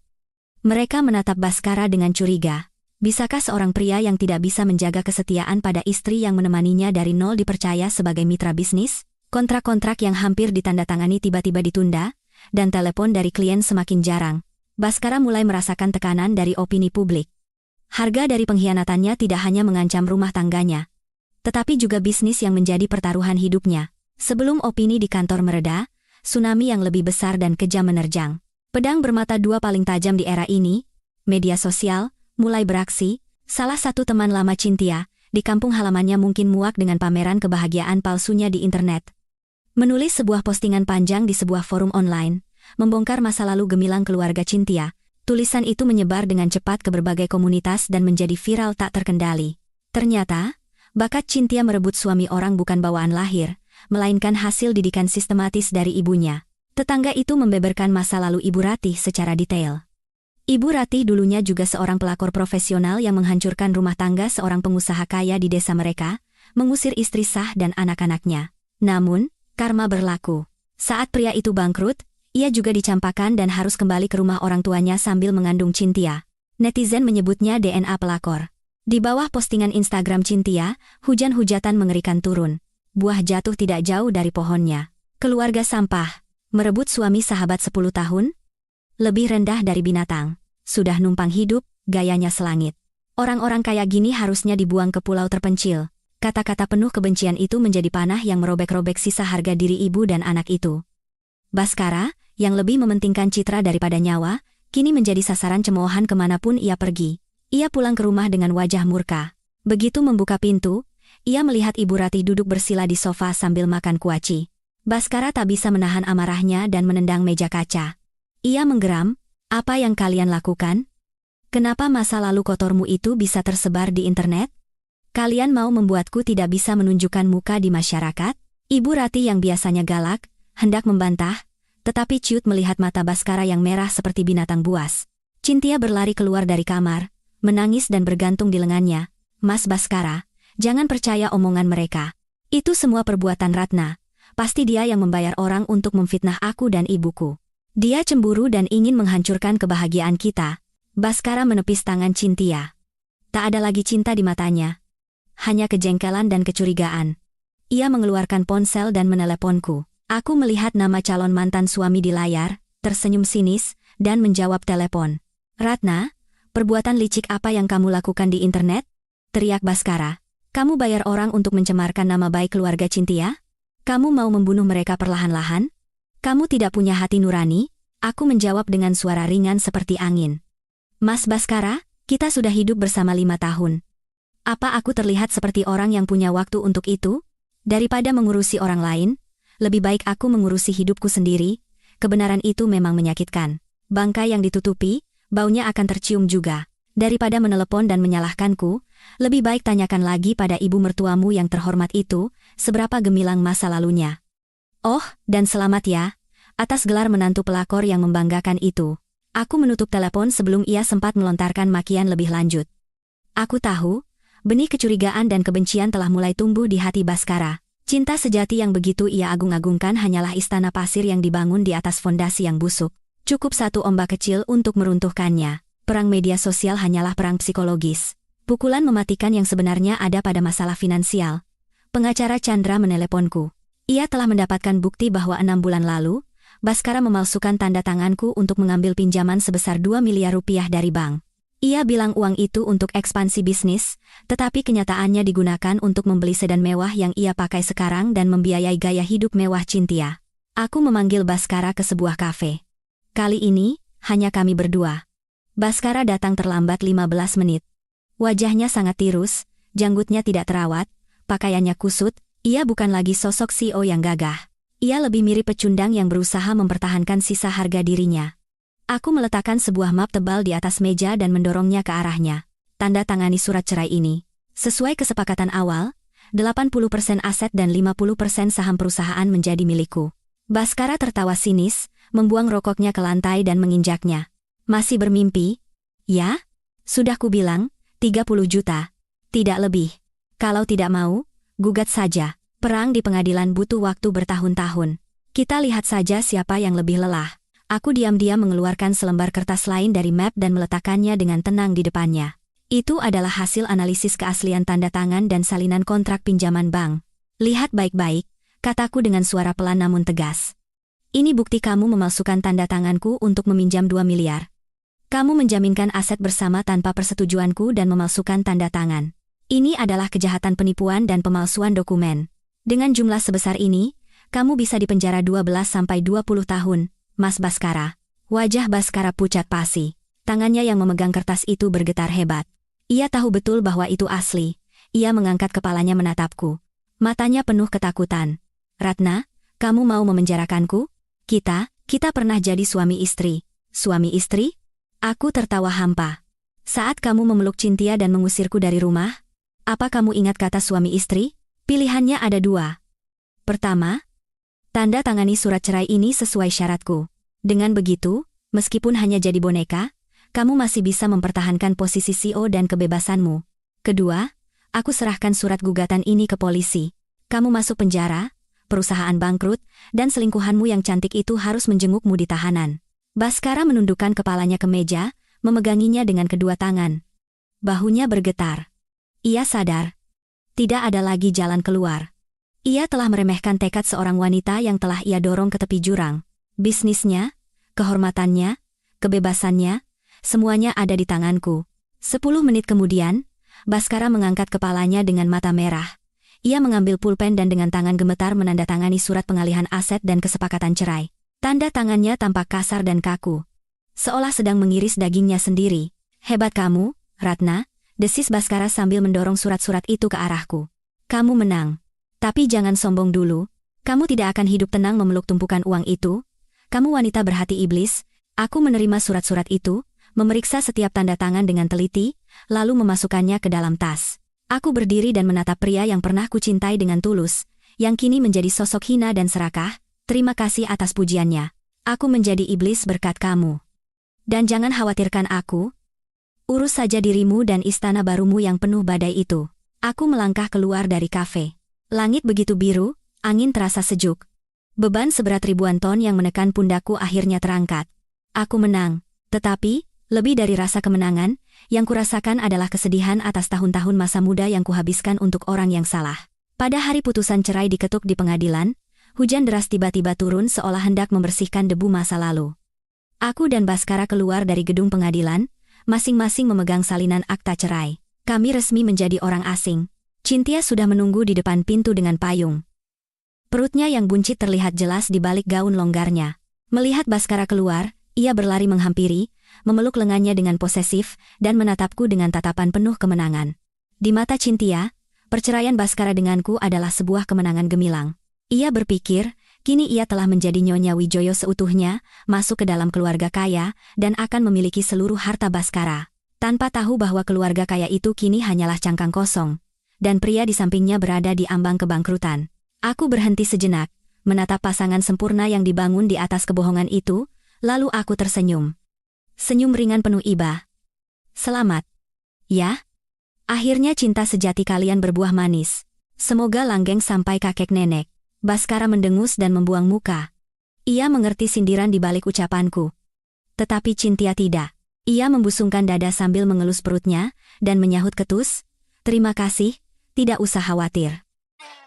Mereka menatap Baskara dengan curiga. Bisakah seorang pria yang tidak bisa menjaga kesetiaan pada istri yang menemaninya dari nol dipercaya sebagai mitra bisnis? Kontrak-kontrak yang hampir ditandatangani tiba-tiba ditunda, dan telepon dari klien semakin jarang, Baskara mulai merasakan tekanan dari opini publik. Harga dari pengkhianatannya tidak hanya mengancam rumah tangganya, tetapi juga bisnis yang menjadi pertaruhan hidupnya. Sebelum opini di kantor mereda, tsunami yang lebih besar dan kejam menerjang. Pedang bermata dua paling tajam di era ini, media sosial, mulai beraksi. Salah satu teman lama Cynthia, di kampung halamannya mungkin muak dengan pameran kebahagiaan palsunya di internet. Menulis sebuah postingan panjang di sebuah forum online, membongkar masa lalu gemilang keluarga Cynthia. Tulisan itu menyebar dengan cepat ke berbagai komunitas dan menjadi viral tak terkendali. Ternyata, bakat Cynthia merebut suami orang bukan bawaan lahir, melainkan hasil didikan sistematis dari ibunya. Tetangga itu membeberkan masa lalu Ibu Ratih secara detail. Ibu Ratih dulunya juga seorang pelakor profesional yang menghancurkan rumah tangga seorang pengusaha kaya di desa mereka, mengusir istri sah dan anak-anaknya. Namun, karma berlaku. Saat pria itu bangkrut, ia juga dicampakkan dan harus kembali ke rumah orang tuanya sambil mengandung Cynthia. Netizen menyebutnya DNA pelakor. Di bawah postingan Instagram Cynthia, hujan-hujatan mengerikan turun. Buah jatuh tidak jauh dari pohonnya. Keluarga sampah. Merebut suami sahabat 10 tahun? Lebih rendah dari binatang. Sudah numpang hidup, gayanya selangit. Orang-orang kayak gini harusnya dibuang ke pulau terpencil. Kata-kata penuh kebencian itu menjadi panah yang merobek-robek sisa harga diri ibu dan anak itu. Baskara, yang lebih mementingkan citra daripada nyawa, kini menjadi sasaran cemoohan kemanapun ia pergi. Ia pulang ke rumah dengan wajah murka. Begitu membuka pintu, ia melihat Ibu Ratih duduk bersila di sofa sambil makan kuaci. Baskara tak bisa menahan amarahnya dan menendang meja kaca. Ia menggeram, "Apa yang kalian lakukan? Kenapa masa lalu kotormu itu bisa tersebar di internet? Kalian mau membuatku tidak bisa menunjukkan muka di masyarakat?" Ibu Ratih yang biasanya galak, hendak membantah, tetapi ciut melihat mata Baskara yang merah seperti binatang buas. Cynthia berlari keluar dari kamar, menangis dan bergantung di lengannya. "Mas Baskara, jangan percaya omongan mereka. Itu semua perbuatan Ratna. Pasti dia yang membayar orang untuk memfitnah aku dan ibuku. Dia cemburu dan ingin menghancurkan kebahagiaan kita." Baskara menepis tangan Cynthia. Tak ada lagi cinta di matanya. Hanya kejengkelan dan kecurigaan. Ia mengeluarkan ponsel dan meneleponku. Aku melihat nama calon mantan suami di layar, tersenyum sinis, dan menjawab telepon. "Ratna, perbuatan licik apa yang kamu lakukan di internet?" teriak Baskara. "Kamu bayar orang untuk mencemarkan nama baik keluarga Cynthia? Kamu mau membunuh mereka perlahan-lahan? Kamu tidak punya hati nurani?" Aku menjawab dengan suara ringan seperti angin. "Mas Baskara, kita sudah hidup bersama 5 tahun. Apa aku terlihat seperti orang yang punya waktu untuk itu? Daripada mengurusi orang lain, lebih baik aku mengurusi hidupku sendiri." Kebenaran itu memang menyakitkan. Bangkai yang ditutupi, baunya akan tercium juga. Daripada menelepon dan menyalahkanku, lebih baik tanyakan lagi pada ibu mertuamu yang terhormat itu, seberapa gemilang masa lalunya. "Oh, dan selamat ya, atas gelar menantu pelakor yang membanggakan itu." Aku menutup telepon sebelum ia sempat melontarkan makian lebih lanjut. Aku tahu, benih kecurigaan dan kebencian telah mulai tumbuh di hati Baskara. Cinta sejati yang begitu ia agung-agungkan hanyalah istana pasir yang dibangun di atas fondasi yang busuk. Cukup satu ombak kecil untuk meruntuhkannya. Perang media sosial hanyalah perang psikologis. Pukulan mematikan yang sebenarnya ada pada masalah finansial. Pengacara Chandra meneleponku. Ia telah mendapatkan bukti bahwa 6 bulan lalu, Baskara memalsukan tanda tanganku untuk mengambil pinjaman sebesar 2 miliar rupiah dari bank. Ia bilang uang itu untuk ekspansi bisnis, tetapi kenyataannya digunakan untuk membeli sedan mewah yang ia pakai sekarang dan membiayai gaya hidup mewah Cynthia. Aku memanggil Baskara ke sebuah kafe. Kali ini, hanya kami berdua. Baskara datang terlambat 15 menit. Wajahnya sangat tirus, janggutnya tidak terawat, pakaiannya kusut, ia bukan lagi sosok CEO yang gagah. Ia lebih mirip pecundang yang berusaha mempertahankan sisa harga dirinya. Aku meletakkan sebuah map tebal di atas meja dan mendorongnya ke arahnya. "Tanda tangani surat cerai ini. Sesuai kesepakatan awal, 80% aset dan 50% saham perusahaan menjadi milikku." Baskara tertawa sinis, membuang rokoknya ke lantai dan menginjaknya. "Masih bermimpi? Ya? Sudah kubilang, 30 juta. Tidak lebih. Kalau tidak mau, gugat saja. Perang di pengadilan butuh waktu bertahun-tahun. Kita lihat saja siapa yang lebih lelah." Aku diam-diam mengeluarkan selembar kertas lain dari map dan meletakkannya dengan tenang di depannya. Itu adalah hasil analisis keaslian tanda tangan dan salinan kontrak pinjaman bank. "Lihat baik-baik," kataku dengan suara pelan namun tegas. Ini bukti kamu memalsukan tanda tanganku untuk meminjam 2 miliar. Kamu menjaminkan aset bersama tanpa persetujuanku dan memalsukan tanda tangan. Ini adalah kejahatan penipuan dan pemalsuan dokumen. Dengan jumlah sebesar ini, kamu bisa dipenjara 12-20 tahun, Mas Baskara. Wajah Baskara pucat pasi. Tangannya yang memegang kertas itu bergetar hebat. Ia tahu betul bahwa itu asli. Ia mengangkat kepalanya menatapku. Matanya penuh ketakutan. Ratna, kamu mau memenjarakanku? Kita pernah jadi suami istri. Suami istri? Aku tertawa hampa. Saat kamu memeluk Cynthia dan mengusirku dari rumah, apa kamu ingat kata suami istri? Pilihannya ada 2. Pertama, tanda tangani surat cerai ini sesuai syaratku. Dengan begitu, meskipun hanya jadi boneka, kamu masih bisa mempertahankan posisi CEO dan kebebasanmu. Kedua, aku serahkan surat gugatan ini ke polisi. Kamu masuk penjara, perusahaan bangkrut, dan selingkuhanmu yang cantik itu harus menjengukmu di tahanan. Baskara menundukkan kepalanya ke meja, memeganginya dengan kedua tangan. Bahunya bergetar. Ia sadar. Tidak ada lagi jalan keluar. Ia telah meremehkan tekad seorang wanita yang telah ia dorong ke tepi jurang. Bisnisnya, kehormatannya, kebebasannya, semuanya ada di tanganku. 10 menit kemudian, Baskara mengangkat kepalanya dengan mata merah. Ia mengambil pulpen dan dengan tangan gemetar menandatangani surat pengalihan aset dan kesepakatan cerai. Tanda tangannya tampak kasar dan kaku. Seolah sedang mengiris dagingnya sendiri. Hebat kamu, Ratna, desis Baskara sambil mendorong surat-surat itu ke arahku. Kamu menang. Tapi jangan sombong dulu. Kamu tidak akan hidup tenang memeluk tumpukan uang itu. Kamu wanita berhati iblis. Aku menerima surat-surat itu, memeriksa setiap tanda tangan dengan teliti, lalu memasukkannya ke dalam tas. Aku berdiri dan menatap pria yang pernah kucintai dengan tulus, yang kini menjadi sosok hina dan serakah. Terima kasih atas pujiannya. Aku menjadi iblis berkat kamu. Dan jangan khawatirkan aku. Urus saja dirimu dan istana barumu yang penuh badai itu. Aku melangkah keluar dari kafe. Langit begitu biru, angin terasa sejuk. Beban seberat ribuan ton yang menekan pundakku akhirnya terangkat. Aku menang, tetapi lebih dari rasa kemenangan, yang kurasakan adalah kesedihan atas tahun-tahun masa muda yang kuhabiskan untuk orang yang salah. Pada hari putusan cerai diketuk di pengadilan, hujan deras tiba-tiba turun seolah hendak membersihkan debu masa lalu. Aku dan Baskara keluar dari gedung pengadilan, masing-masing memegang salinan akta cerai. Kami resmi menjadi orang asing. Cynthia sudah menunggu di depan pintu dengan payung. Perutnya yang buncit terlihat jelas di balik gaun longgarnya. Melihat Baskara keluar, ia berlari menghampiri, memeluk lengannya dengan posesif, dan menatapku dengan tatapan penuh kemenangan. Di mata Cynthia, perceraian Baskara denganku adalah sebuah kemenangan gemilang. Ia berpikir, kini ia telah menjadi Nyonya Wijoyo seutuhnya, masuk ke dalam keluarga kaya, dan akan memiliki seluruh harta Baskara. Tanpa tahu bahwa keluarga kaya itu kini hanyalah cangkang kosong, dan pria di sampingnya berada di ambang kebangkrutan. Aku berhenti sejenak, menatap pasangan sempurna yang dibangun di atas kebohongan itu, lalu aku tersenyum. Senyum ringan penuh iba. Selamat. Ya? Akhirnya cinta sejati kalian berbuah manis. Semoga langgeng sampai kakek nenek. Baskara mendengus dan membuang muka. Ia mengerti sindiran di balik ucapanku. Tetapi Cynthia tidak. Ia membusungkan dada sambil mengelus perutnya, dan menyahut ketus, "Terima kasih, tidak usah khawatir.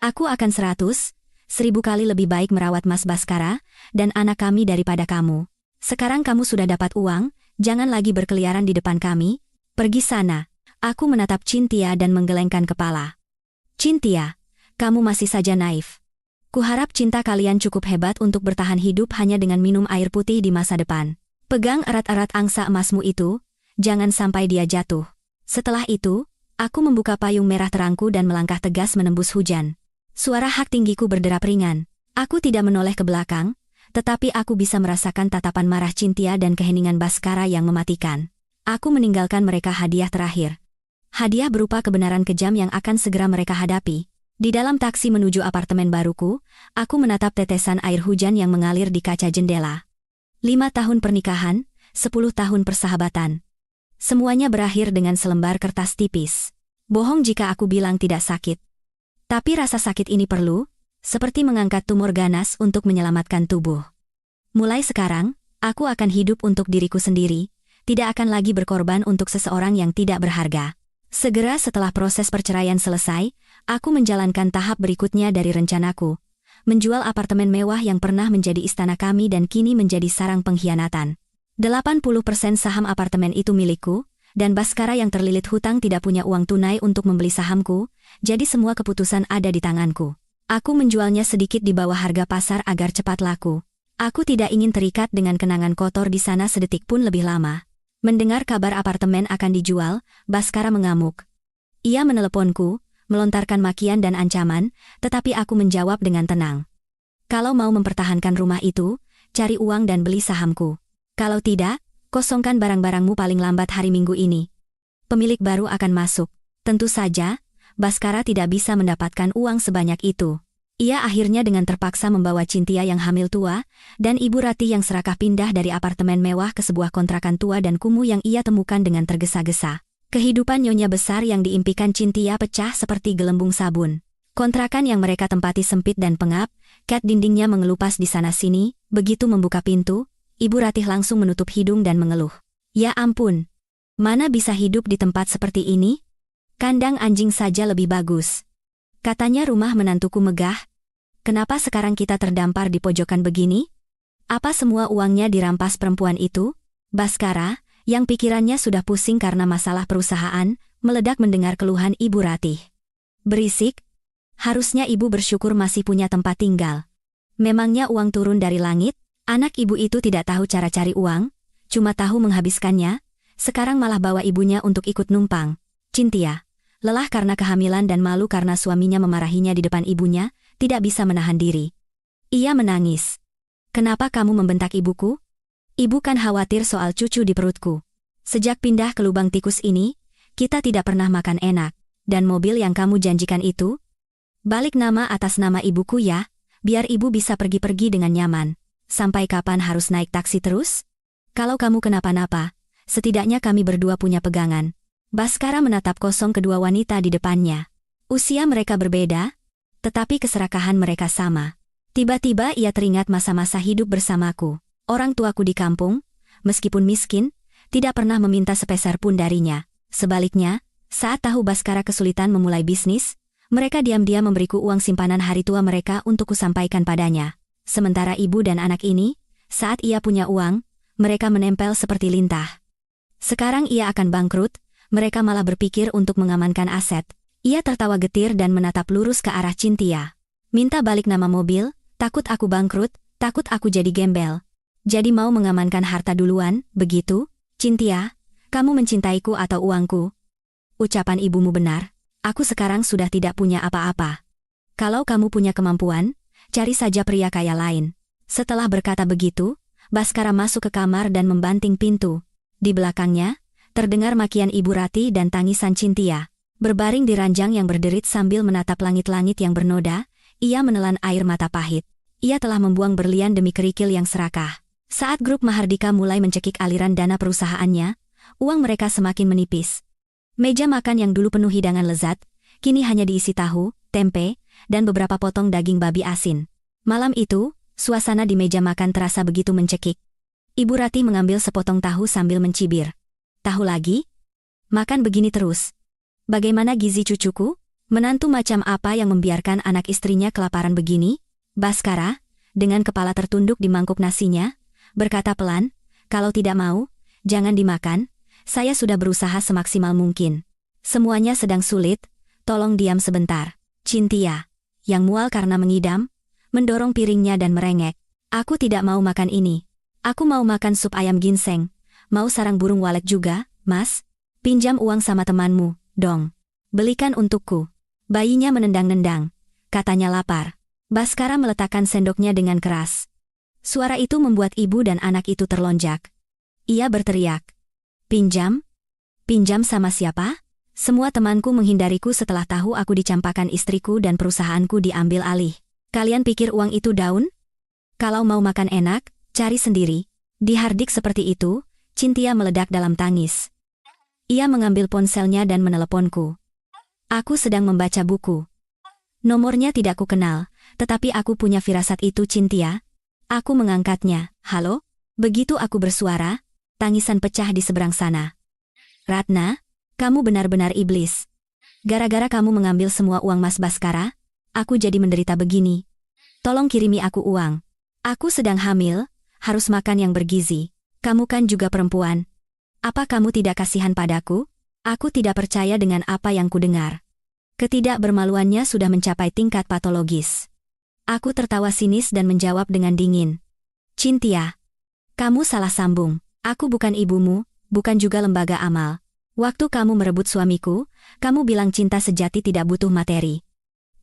Aku akan 100.000 kali lebih baik merawat Mas Baskara, dan anak kami daripada kamu. Sekarang kamu sudah dapat uang, jangan lagi berkeliaran di depan kami. Pergi sana." Aku menatap Cynthia dan menggelengkan kepala. Cynthia, kamu masih saja naif. Kuharap cinta kalian cukup hebat untuk bertahan hidup hanya dengan minum air putih di masa depan. Pegang erat-erat angsa emasmu itu, jangan sampai dia jatuh. Setelah itu, aku membuka payung merah terangku dan melangkah tegas menembus hujan. Suara hak tinggiku berderap ringan. Aku tidak menoleh ke belakang, tetapi aku bisa merasakan tatapan marah Cynthia dan keheningan Baskara yang mematikan. Aku meninggalkan mereka hadiah terakhir. Hadiah berupa kebenaran kejam yang akan segera mereka hadapi. Di dalam taksi menuju apartemen baruku, aku menatap tetesan air hujan yang mengalir di kaca jendela. 5 tahun pernikahan, 10 tahun persahabatan. Semuanya berakhir dengan selembar kertas tipis. Bohong jika aku bilang tidak sakit. Tapi rasa sakit ini perlu, seperti mengangkat tumor ganas untuk menyelamatkan tubuh. Mulai sekarang, aku akan hidup untuk diriku sendiri, tidak akan lagi berkorban untuk seseorang yang tidak berharga. Segera setelah proses perceraian selesai, aku menjalankan tahap berikutnya dari rencanaku, menjual apartemen mewah yang pernah menjadi istana kami dan kini menjadi sarang pengkhianatan. 80% saham apartemen itu milikku, dan Baskara yang terlilit hutang tidak punya uang tunai untuk membeli sahamku, jadi semua keputusan ada di tanganku. Aku menjualnya sedikit di bawah harga pasar agar cepat laku. Aku tidak ingin terikat dengan kenangan kotor di sana sedetik pun lebih lama. Mendengar kabar apartemen akan dijual, Baskara mengamuk. Ia meneleponku, melontarkan makian dan ancaman, tetapi aku menjawab dengan tenang. Kalau mau mempertahankan rumah itu, cari uang dan beli sahamku. Kalau tidak, kosongkan barang-barangmu paling lambat hari Minggu ini. Pemilik baru akan masuk. Tentu saja, Baskara tidak bisa mendapatkan uang sebanyak itu. Ia akhirnya dengan terpaksa membawa Cynthia yang hamil tua, dan Ibu Ratih yang serakah pindah dari apartemen mewah ke sebuah kontrakan tua dan kumuh yang ia temukan dengan tergesa-gesa. Kehidupan nyonya besar yang diimpikan Cynthia pecah seperti gelembung sabun. Kontrakan yang mereka tempati sempit dan pengap, cat dindingnya mengelupas di sana-sini, begitu membuka pintu, Ibu Ratih langsung menutup hidung dan mengeluh. Ya ampun, mana bisa hidup di tempat seperti ini? Kandang anjing saja lebih bagus. Katanya rumah menantuku megah. Kenapa sekarang kita terdampar di pojokan begini? Apa semua uangnya dirampas perempuan itu? Baskara, yang pikirannya sudah pusing karena masalah perusahaan, meledak mendengar keluhan Ibu Ratih. Berisik, harusnya ibu bersyukur masih punya tempat tinggal. Memangnya uang turun dari langit? Anak ibu itu tidak tahu cara cari uang, cuma tahu menghabiskannya, sekarang malah bawa ibunya untuk ikut numpang. Cynthia, lelah karena kehamilan dan malu karena suaminya memarahinya di depan ibunya, tidak bisa menahan diri. Ia menangis. Kenapa kamu membentak ibuku? Ibu kan khawatir soal cucu di perutku. Sejak pindah ke lubang tikus ini, kita tidak pernah makan enak. Dan mobil yang kamu janjikan itu? Balik nama atas nama ibuku ya, biar ibu bisa pergi-pergi dengan nyaman. Sampai kapan harus naik taksi terus? Kalau kamu kenapa-napa, setidaknya kami berdua punya pegangan. Baskara menatap kosong kedua wanita di depannya. Usia mereka berbeda, tetapi keserakahan mereka sama. Tiba-tiba ia teringat masa-masa hidup bersamaku. Orang tuaku di kampung, meskipun miskin, tidak pernah meminta sepeser pun darinya. Sebaliknya, saat tahu Baskara kesulitan memulai bisnis, mereka diam-diam memberiku uang simpanan hari tua mereka untuk kusampaikan padanya. Sementara ibu dan anak ini, saat ia punya uang, mereka menempel seperti lintah. Sekarang ia akan bangkrut, mereka malah berpikir untuk mengamankan aset. Ia tertawa getir dan menatap lurus ke arah Cynthia. Minta balik nama mobil, takut aku bangkrut, takut aku jadi gembel. Jadi mau mengamankan harta duluan, begitu? Cynthia, kamu mencintaiku atau uangku? Ucapan ibumu benar, aku sekarang sudah tidak punya apa-apa. Kalau kamu punya kemampuan, cari saja pria kaya lain. Setelah berkata begitu, Baskara masuk ke kamar dan membanting pintu. Di belakangnya, terdengar makian Ibu Ratih dan tangisan Cynthia. Berbaring di ranjang yang berderit sambil menatap langit-langit yang bernoda, ia menelan air mata pahit. Ia telah membuang berlian demi kerikil yang serakah. Saat grup Mahardika mulai mencekik aliran dana perusahaannya, uang mereka semakin menipis. Meja makan yang dulu penuh hidangan lezat, kini hanya diisi tahu, tempe, dan beberapa potong daging babi asin. Malam itu, suasana di meja makan terasa begitu mencekik. Ibu Ratih mengambil sepotong tahu sambil mencibir. Tahu lagi? Makan begini terus. Bagaimana gizi cucuku? Menantu macam apa yang membiarkan anak istrinya kelaparan begini? Baskara, dengan kepala tertunduk di mangkuk nasinya, berkata pelan, kalau tidak mau, jangan dimakan, saya sudah berusaha semaksimal mungkin. Semuanya sedang sulit, tolong diam sebentar. Cynthia, yang mual karena mengidam, mendorong piringnya dan merengek. Aku tidak mau makan ini. Aku mau makan sup ayam ginseng. Mau sarang burung walet juga, Mas? Pinjam uang sama temanmu, dong. Belikan untukku. Bayinya menendang-nendang. Katanya lapar. Baskara meletakkan sendoknya dengan keras. Suara itu membuat ibu dan anak itu terlonjak. Ia berteriak. Pinjam? Pinjam sama siapa? Semua temanku menghindariku setelah tahu aku dicampakkan istriku dan perusahaanku diambil alih. Kalian pikir uang itu daun? Kalau mau makan enak, cari sendiri. Dihardik seperti itu, Cynthia meledak dalam tangis. Ia mengambil ponselnya dan meneleponku. Aku sedang membaca buku. Nomornya tidak kukenal, tetapi aku punya firasat itu Cynthia. Aku mengangkatnya. Halo? Begitu aku bersuara, tangisan pecah di seberang sana. Ratna, kamu benar-benar iblis. Gara-gara kamu mengambil semua uang Mas Baskara, aku jadi menderita begini. Tolong kirimi aku uang. Aku sedang hamil, harus makan yang bergizi. Kamu kan juga perempuan. Apa kamu tidak kasihan padaku? Aku tidak percaya dengan apa yang kudengar. Ketidakbermaluannya sudah mencapai tingkat patologis. Aku tertawa sinis dan menjawab dengan dingin. Cynthia, kamu salah sambung. Aku bukan ibumu, bukan juga lembaga amal. Waktu kamu merebut suamiku, kamu bilang cinta sejati tidak butuh materi.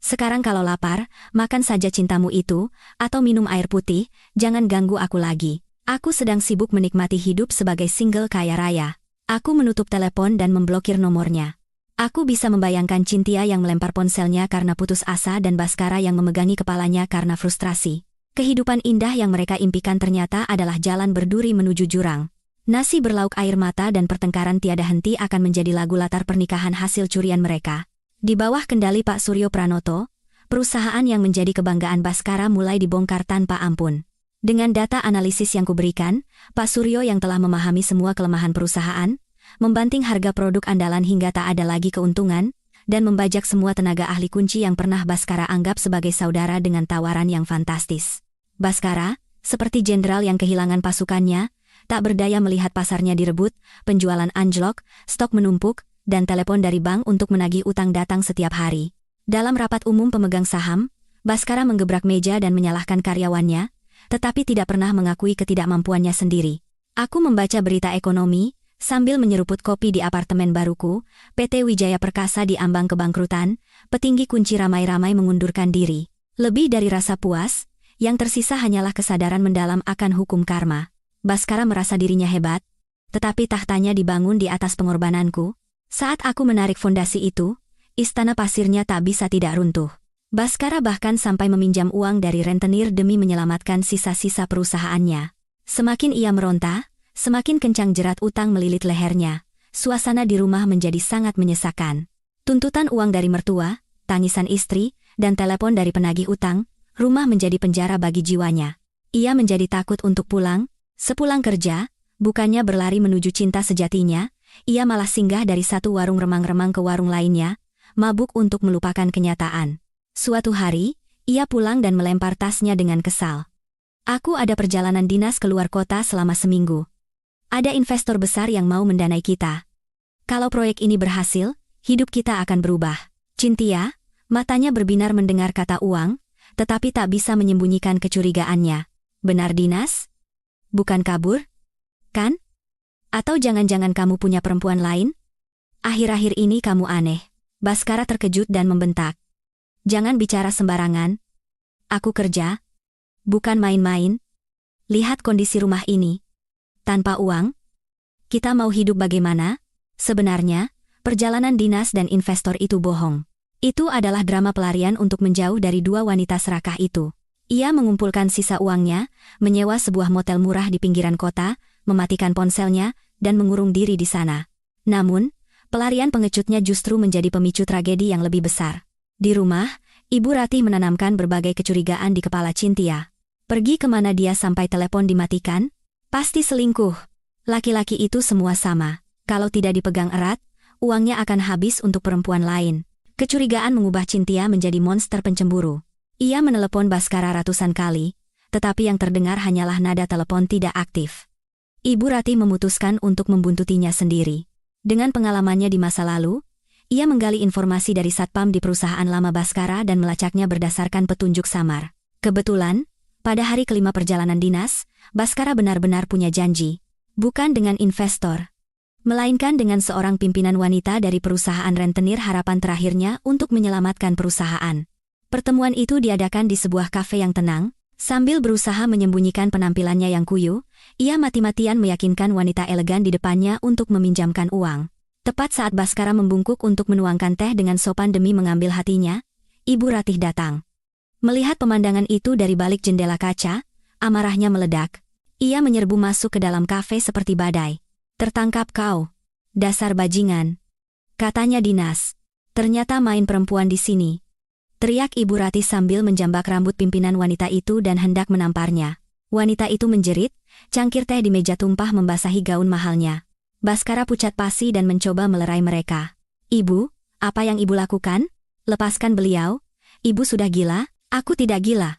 Sekarang kalau lapar, makan saja cintamu itu, atau minum air putih, jangan ganggu aku lagi. Aku sedang sibuk menikmati hidup sebagai single kaya raya. Aku menutup telepon dan memblokir nomornya. Aku bisa membayangkan Cynthia yang melempar ponselnya karena putus asa dan Baskara yang memegangi kepalanya karena frustrasi. Kehidupan indah yang mereka impikan ternyata adalah jalan berduri menuju jurang. Nasi berlauk air mata dan pertengkaran tiada henti akan menjadi lagu latar pernikahan hasil curian mereka. Di bawah kendali Pak Suryo Pranoto, perusahaan yang menjadi kebanggaan Baskara mulai dibongkar tanpa ampun. Dengan data analisis yang kuberikan, Pak Suryo yang telah memahami semua kelemahan perusahaan, membanting harga produk andalan hingga tak ada lagi keuntungan, dan membajak semua tenaga ahli kunci yang pernah Baskara anggap sebagai saudara dengan tawaran yang fantastis. Baskara, seperti jenderal yang kehilangan pasukannya, tak berdaya melihat pasarnya direbut, penjualan anjlok, stok menumpuk, dan telepon dari bank untuk menagih utang datang setiap hari. Dalam rapat umum pemegang saham, Baskara menggebrak meja dan menyalahkan karyawannya, tetapi tidak pernah mengakui ketidakmampuannya sendiri. Aku membaca berita ekonomi, sambil menyeruput kopi di apartemen baruku, PT Wijaya Perkasa diambang kebangkrutan, petinggi kunci ramai-ramai mengundurkan diri. Lebih dari rasa puas, yang tersisa hanyalah kesadaran mendalam akan hukum karma. Baskara merasa dirinya hebat, tetapi tahtanya dibangun di atas pengorbananku. Saat aku menarik fondasi itu, istana pasirnya tak bisa tidak runtuh. Baskara bahkan sampai meminjam uang dari rentenir demi menyelamatkan sisa-sisa perusahaannya. Semakin ia meronta, semakin kencang jerat utang melilit lehernya. Suasana di rumah menjadi sangat menyesakan. Tuntutan uang dari mertua, tangisan istri, dan telepon dari penagih utang, rumah menjadi penjara bagi jiwanya. Ia menjadi takut untuk pulang. Sepulang kerja, bukannya berlari menuju cinta sejatinya, ia malah singgah dari satu warung remang-remang ke warung lainnya, mabuk untuk melupakan kenyataan. Suatu hari, ia pulang dan melempar tasnya dengan kesal. Aku ada perjalanan dinas keluar kota selama seminggu. Ada investor besar yang mau mendanai kita. Kalau proyek ini berhasil, hidup kita akan berubah. Cynthia, matanya berbinar mendengar kata uang, tetapi tak bisa menyembunyikan kecurigaannya. Benar dinas? Bukan kabur? Kan? Atau jangan-jangan kamu punya perempuan lain? Akhir-akhir ini kamu aneh. Baskara terkejut dan membentak. Jangan bicara sembarangan. Aku kerja. Bukan main-main. Lihat kondisi rumah ini. Tanpa uang? Kita mau hidup bagaimana? Sebenarnya, perjalanan dinas dan investor itu bohong. Itu adalah drama pelarian untuk menjauh dari dua wanita serakah itu. Ia mengumpulkan sisa uangnya, menyewa sebuah motel murah di pinggiran kota, mematikan ponselnya, dan mengurung diri di sana. Namun, pelarian pengecutnya justru menjadi pemicu tragedi yang lebih besar. Di rumah, Ibu Ratih menanamkan berbagai kecurigaan di kepala Cynthia. Pergi kemana dia sampai telepon dimatikan? Pasti selingkuh. Laki-laki itu semua sama. Kalau tidak dipegang erat, uangnya akan habis untuk perempuan lain. Kecurigaan mengubah Cynthia menjadi monster pencemburu. Ia menelepon Baskara ratusan kali, tetapi yang terdengar hanyalah nada telepon tidak aktif. Ibu Ratih memutuskan untuk membuntutinya sendiri. Dengan pengalamannya di masa lalu, ia menggali informasi dari satpam di perusahaan lama Baskara dan melacaknya berdasarkan petunjuk samar. Kebetulan, pada hari kelima perjalanan dinas, Baskara benar-benar punya janji. Bukan dengan investor, melainkan dengan seorang pimpinan wanita dari perusahaan rentenir harapan terakhirnya untuk menyelamatkan perusahaan. Pertemuan itu diadakan di sebuah kafe yang tenang. Sambil berusaha menyembunyikan penampilannya yang kuyu, ia mati-matian meyakinkan wanita elegan di depannya untuk meminjamkan uang. Tepat saat Baskara membungkuk untuk menuangkan teh dengan sopan demi mengambil hatinya, Ibu Ratih datang. Melihat pemandangan itu dari balik jendela kaca, amarahnya meledak. Ia menyerbu masuk ke dalam kafe seperti badai. Tertangkap kau. Dasar bajingan. Katanya dinas. Ternyata main perempuan di sini. Teriak Ibu Ratih sambil menjambak rambut pimpinan wanita itu dan hendak menamparnya. Wanita itu menjerit, cangkir teh di meja tumpah membasahi gaun mahalnya. Baskara pucat pasi dan mencoba melerai mereka. Ibu, apa yang ibu lakukan? Lepaskan beliau. Ibu sudah gila, aku tidak gila.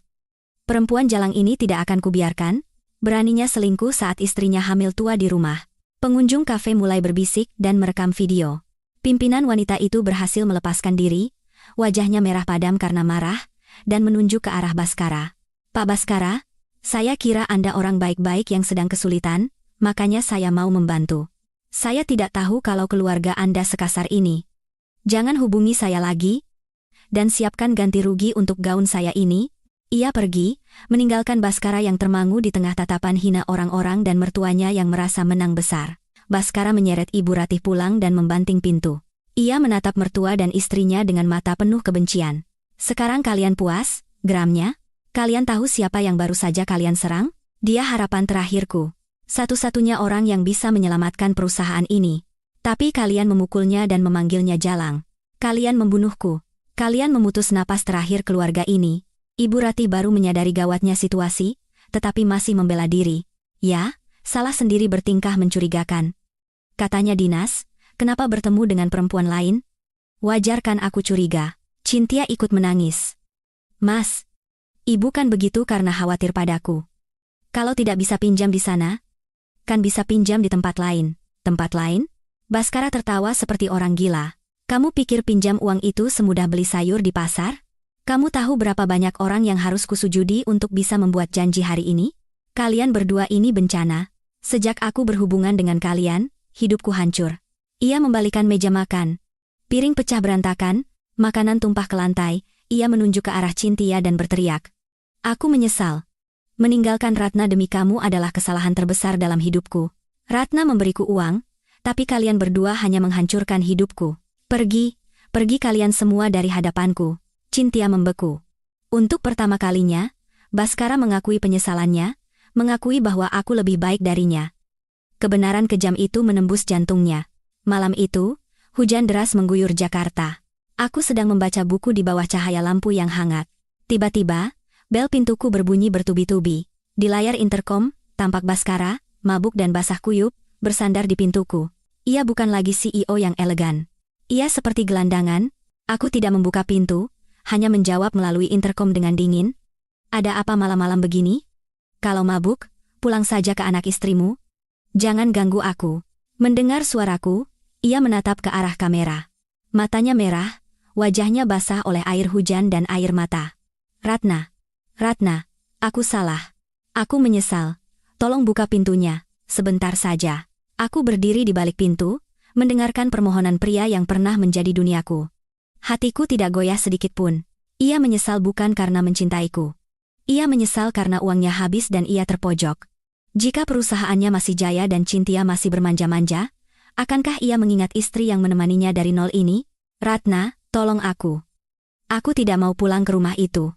Perempuan jalang ini tidak akan kubiarkan. Beraninya selingkuh saat istrinya hamil tua di rumah. Pengunjung kafe mulai berbisik dan merekam video. Pimpinan wanita itu berhasil melepaskan diri, wajahnya merah padam karena marah, dan menunjuk ke arah Baskara. Pak Baskara, saya kira Anda orang baik-baik yang sedang kesulitan, makanya saya mau membantu. Saya tidak tahu kalau keluarga Anda sekasar ini. Jangan hubungi saya lagi, dan siapkan ganti rugi untuk gaun saya ini. Ia pergi, meninggalkan Baskara yang termangu di tengah tatapan hina orang-orang dan mertuanya yang merasa menang besar. Baskara menyeret Ibu Ratih pulang dan membanting pintu. Ia menatap mertua dan istrinya dengan mata penuh kebencian. Sekarang kalian puas, geramnya? Kalian tahu siapa yang baru saja kalian serang? Dia harapan terakhirku. Satu-satunya orang yang bisa menyelamatkan perusahaan ini. Tapi kalian memukulnya dan memanggilnya jalang. Kalian membunuhku. Kalian memutus napas terakhir keluarga ini. Ibu Ratih baru menyadari gawatnya situasi, tetapi masih membela diri. Ya, salah sendiri bertingkah mencurigakan. Katanya dinas, kenapa bertemu dengan perempuan lain? Wajar kan aku curiga. Cynthia ikut menangis. Mas, ibu kan begitu karena khawatir padaku. Kalau tidak bisa pinjam di sana, kan bisa pinjam di tempat lain. Tempat lain? Baskara tertawa seperti orang gila. Kamu pikir pinjam uang itu semudah beli sayur di pasar? Kamu tahu berapa banyak orang yang harus kusujudi untuk bisa membuat janji hari ini? Kalian berdua ini bencana. Sejak aku berhubungan dengan kalian, hidupku hancur. Ia membalikan meja makan. Piring pecah berantakan, makanan tumpah ke lantai. Ia menunjuk ke arah Cynthia dan berteriak. Aku menyesal. Meninggalkan Ratna demi kamu adalah kesalahan terbesar dalam hidupku. Ratna memberiku uang, tapi kalian berdua hanya menghancurkan hidupku. Pergi kalian semua dari hadapanku. Cynthia membeku. Untuk pertama kalinya, Baskara mengakui penyesalannya, mengakui bahwa aku lebih baik darinya. Kebenaran kejam itu menembus jantungnya. Malam itu, hujan deras mengguyur Jakarta. Aku sedang membaca buku di bawah cahaya lampu yang hangat. Tiba-tiba, bel pintuku berbunyi bertubi-tubi. Di layar interkom, tampak Baskara, mabuk dan basah kuyup, bersandar di pintuku. Ia bukan lagi CEO yang elegan. Ia seperti gelandangan. Aku tidak membuka pintu, hanya menjawab melalui interkom dengan dingin. Ada apa malam-malam begini? Kalau mabuk, pulang saja ke anak istrimu. Jangan ganggu aku. Mendengar suaraku, ia menatap ke arah kamera. Matanya merah, wajahnya basah oleh air hujan dan air mata. Ratna, aku salah. Aku menyesal. Tolong buka pintunya, sebentar saja. Aku berdiri di balik pintu, mendengarkan permohonan pria yang pernah menjadi duniaku. Hatiku tidak goyah sedikit pun. Ia menyesal bukan karena mencintaiku. Ia menyesal karena uangnya habis dan ia terpojok. Jika perusahaannya masih jaya dan Cynthia masih bermanja-manja, akankah ia mengingat istri yang menemaninya dari nol ini? Ratna, tolong aku. Aku tidak mau pulang ke rumah itu.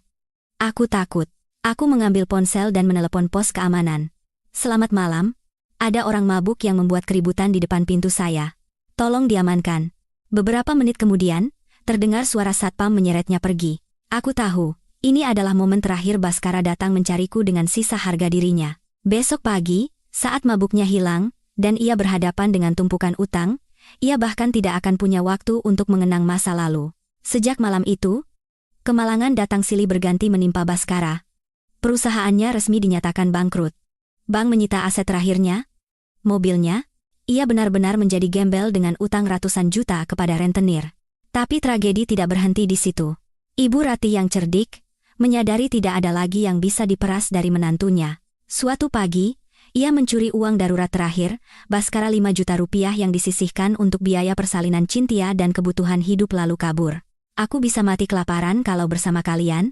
Aku takut. Aku mengambil ponsel dan menelepon pos keamanan. Selamat malam. Ada orang mabuk yang membuat keributan di depan pintu saya. Tolong diamankan. Beberapa menit kemudian, terdengar suara satpam menyeretnya pergi. Aku tahu, ini adalah momen terakhir Baskara datang mencariku dengan sisa harga dirinya. Besok pagi, saat mabuknya hilang, dan ia berhadapan dengan tumpukan utang, ia bahkan tidak akan punya waktu untuk mengenang masa lalu. Sejak malam itu, kemalangan datang silih berganti menimpa Baskara. Perusahaannya resmi dinyatakan bangkrut. Bank menyita aset terakhirnya, mobilnya. Ia benar-benar menjadi gembel dengan utang ratusan juta kepada rentenir. Tapi tragedi tidak berhenti di situ. Ibu Ratih yang cerdik, menyadari tidak ada lagi yang bisa diperas dari menantunya. Suatu pagi, ia mencuri uang darurat terakhir, Baskara 5 juta rupiah yang disisihkan untuk biaya persalinan Cynthia dan kebutuhan hidup lalu kabur. Aku bisa mati kelaparan kalau bersama kalian.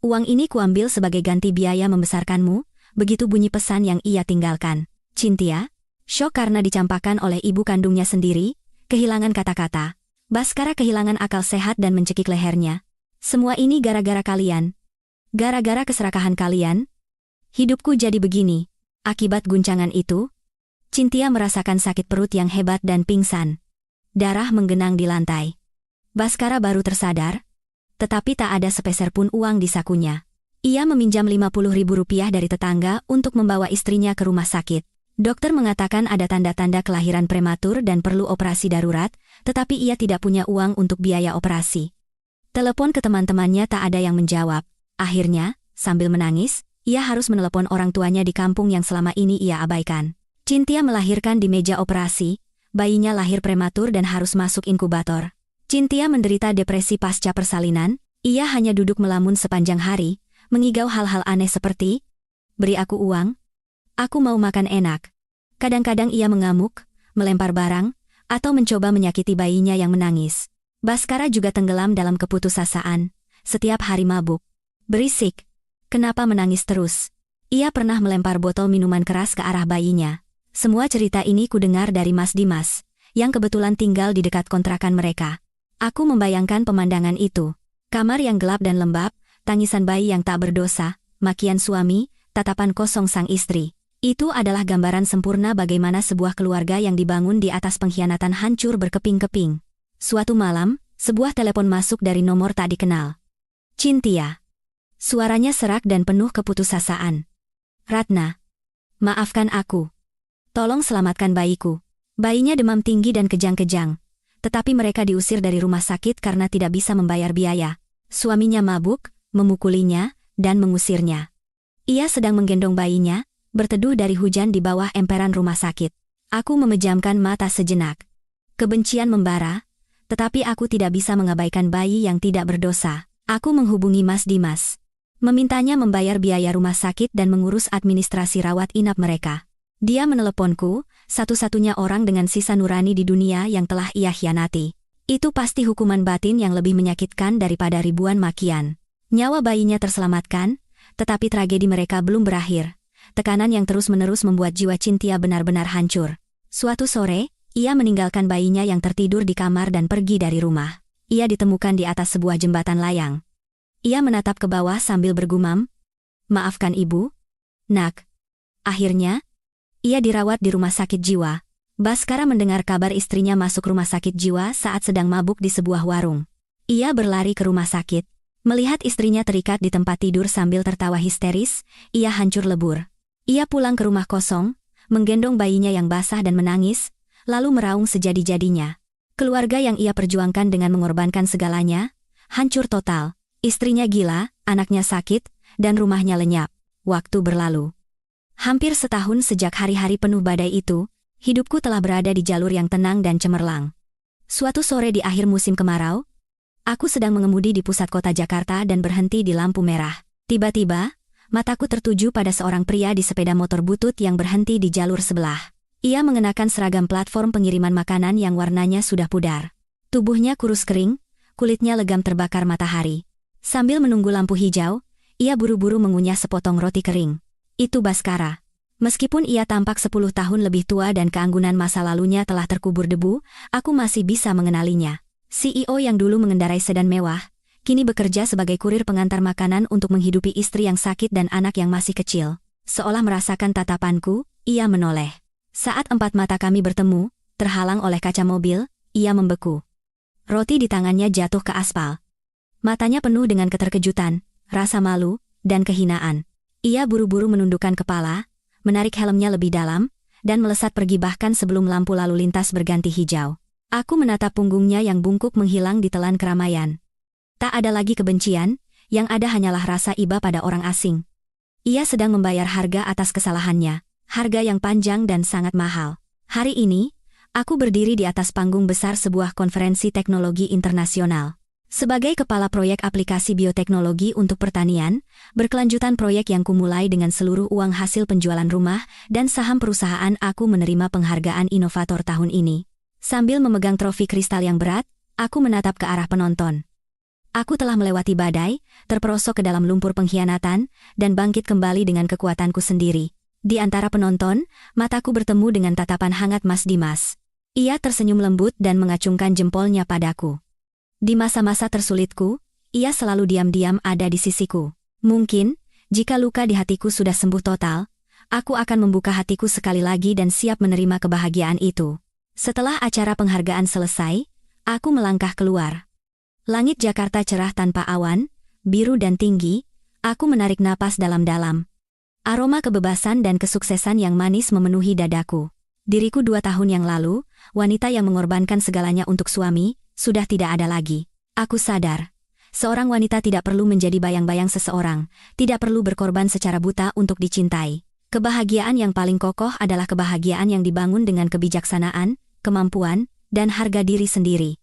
Uang ini kuambil sebagai ganti biaya membesarkanmu, begitu bunyi pesan yang ia tinggalkan. Cynthia, syok karena dicampakkan oleh ibu kandungnya sendiri, kehilangan kata-kata. Baskara kehilangan akal sehat dan mencekik lehernya. Semua ini gara-gara kalian. Gara-gara keserakahan kalian. Hidupku jadi begini. Akibat guncangan itu, Cynthia merasakan sakit perut yang hebat dan pingsan. Darah menggenang di lantai. Baskara baru tersadar, tetapi tak ada sepeser pun uang di sakunya. Ia meminjam 50.000 rupiah dari tetangga untuk membawa istrinya ke rumah sakit. Dokter mengatakan ada tanda-tanda kelahiran prematur dan perlu operasi darurat, tetapi ia tidak punya uang untuk biaya operasi. Telepon ke teman-temannya tak ada yang menjawab. Akhirnya, Sambil menangis, ia harus menelepon orang tuanya di kampung yang selama ini ia abaikan. Cynthia melahirkan di meja operasi, bayinya lahir prematur dan harus masuk inkubator. Cynthia menderita depresi pasca persalinan, ia hanya duduk melamun sepanjang hari, mengigau hal-hal aneh seperti, "Beri aku uang. Aku mau makan enak." Kadang-kadang ia mengamuk, melempar barang, atau mencoba menyakiti bayinya yang menangis. Baskara juga tenggelam dalam keputusasaan, setiap hari mabuk. "Berisik. Kenapa menangis terus?" Ia pernah melempar botol minuman keras ke arah bayinya. Semua cerita ini kudengar dari Mas Dimas, yang kebetulan tinggal di dekat kontrakan mereka. Aku membayangkan pemandangan itu. Kamar yang gelap dan lembab, tangisan bayi yang tak berdosa, makian suami, tatapan kosong sang istri. Itu adalah gambaran sempurna bagaimana sebuah keluarga yang dibangun di atas pengkhianatan hancur berkeping-keping. Suatu malam, sebuah telepon masuk dari nomor tak dikenal. "Cynthia." Suaranya serak dan penuh keputusasaan. "Ratna. Maafkan aku. Tolong selamatkan bayiku." Bayinya demam tinggi dan kejang-kejang. Tetapi mereka diusir dari rumah sakit karena tidak bisa membayar biaya. Suaminya mabuk, memukulinya, dan mengusirnya. Ia sedang menggendong bayinya, berteduh dari hujan di bawah emperan rumah sakit. Aku memejamkan mata sejenak. Kebencian membara, tetapi aku tidak bisa mengabaikan bayi yang tidak berdosa. Aku menghubungi Mas Dimas, memintanya membayar biaya rumah sakit dan mengurus administrasi rawat inap mereka. Dia meneleponku, satu-satunya orang dengan sisa nurani di dunia yang telah ia khianati. Itu pasti hukuman batin yang lebih menyakitkan daripada ribuan makian. Nyawa bayinya terselamatkan, tetapi tragedi mereka belum berakhir. Tekanan yang terus-menerus membuat jiwa Cynthia benar-benar hancur. Suatu sore, ia meninggalkan bayinya yang tertidur di kamar dan pergi dari rumah. Ia ditemukan di atas sebuah jembatan layang. Ia menatap ke bawah sambil bergumam, "Maafkan ibu, nak." Akhirnya, ia dirawat di rumah sakit jiwa. Baskara mendengar kabar istrinya masuk rumah sakit jiwa saat sedang mabuk di sebuah warung. Ia berlari ke rumah sakit. Melihat istrinya terikat di tempat tidur sambil tertawa histeris, ia hancur lebur. Ia pulang ke rumah kosong, menggendong bayinya yang basah dan menangis, lalu meraung sejadi-jadinya. Keluarga yang ia perjuangkan dengan mengorbankan segalanya, hancur total. Istrinya gila, anaknya sakit, dan rumahnya lenyap. Waktu berlalu. Hampir setahun sejak hari-hari penuh badai itu, hidupku telah berada di jalur yang tenang dan cemerlang. Suatu sore di akhir musim kemarau, aku sedang mengemudi di pusat kota Jakarta dan berhenti di lampu merah. Tiba-tiba, mataku tertuju pada seorang pria di sepeda motor butut yang berhenti di jalur sebelah. Ia mengenakan seragam platform pengiriman makanan yang warnanya sudah pudar. Tubuhnya kurus kering, kulitnya legam terbakar matahari. Sambil menunggu lampu hijau, ia buru-buru mengunyah sepotong roti kering. Itu Baskara. Meskipun ia tampak 10 tahun lebih tua dan keanggunan masa lalunya telah terkubur debu, aku masih bisa mengenalinya. CEO yang dulu mengendarai sedan mewah, kini bekerja sebagai kurir pengantar makanan untuk menghidupi istri yang sakit dan anak yang masih kecil. Seolah merasakan tatapanku, ia menoleh. Saat empat mata kami bertemu, terhalang oleh kaca mobil, ia membeku. Roti di tangannya jatuh ke aspal. Matanya penuh dengan keterkejutan, rasa malu, dan kehinaan. Ia buru-buru menundukkan kepala, menarik helmnya lebih dalam, dan melesat pergi bahkan sebelum lampu lalu lintas berganti hijau. Aku menatap punggungnya yang bungkuk menghilang di telan keramaian. Tak ada lagi kebencian, yang ada hanyalah rasa iba pada orang asing. Ia sedang membayar harga atas kesalahannya, harga yang panjang dan sangat mahal. Hari ini, aku berdiri di atas panggung besar sebuah konferensi teknologi internasional. Sebagai kepala proyek aplikasi bioteknologi untuk pertanian, berkelanjutan proyek yang kumulai dengan seluruh uang hasil penjualan rumah dan saham perusahaan, aku menerima penghargaan inovator tahun ini. Sambil memegang trofi kristal yang berat, aku menatap ke arah penonton. Aku telah melewati badai, terperosok ke dalam lumpur pengkhianatan, dan bangkit kembali dengan kekuatanku sendiri. Di antara penonton, mataku bertemu dengan tatapan hangat Mas Dimas. Ia tersenyum lembut dan mengacungkan jempolnya padaku. Di masa-masa tersulitku, ia selalu diam-diam ada di sisiku. Mungkin, jika luka di hatiku sudah sembuh total, aku akan membuka hatiku sekali lagi dan siap menerima kebahagiaan itu. Setelah acara penghargaan selesai, aku melangkah keluar. Langit Jakarta cerah tanpa awan, biru dan tinggi, aku menarik napas dalam-dalam. Aroma kebebasan dan kesuksesan yang manis memenuhi dadaku. Diriku 2 tahun yang lalu, wanita yang mengorbankan segalanya untuk suami, sudah tidak ada lagi. Aku sadar, Seorang wanita tidak perlu menjadi bayang-bayang seseorang, tidak perlu berkorban secara buta untuk dicintai. Kebahagiaan yang paling kokoh adalah kebahagiaan yang dibangun dengan kebijaksanaan, kemampuan, dan harga diri sendiri.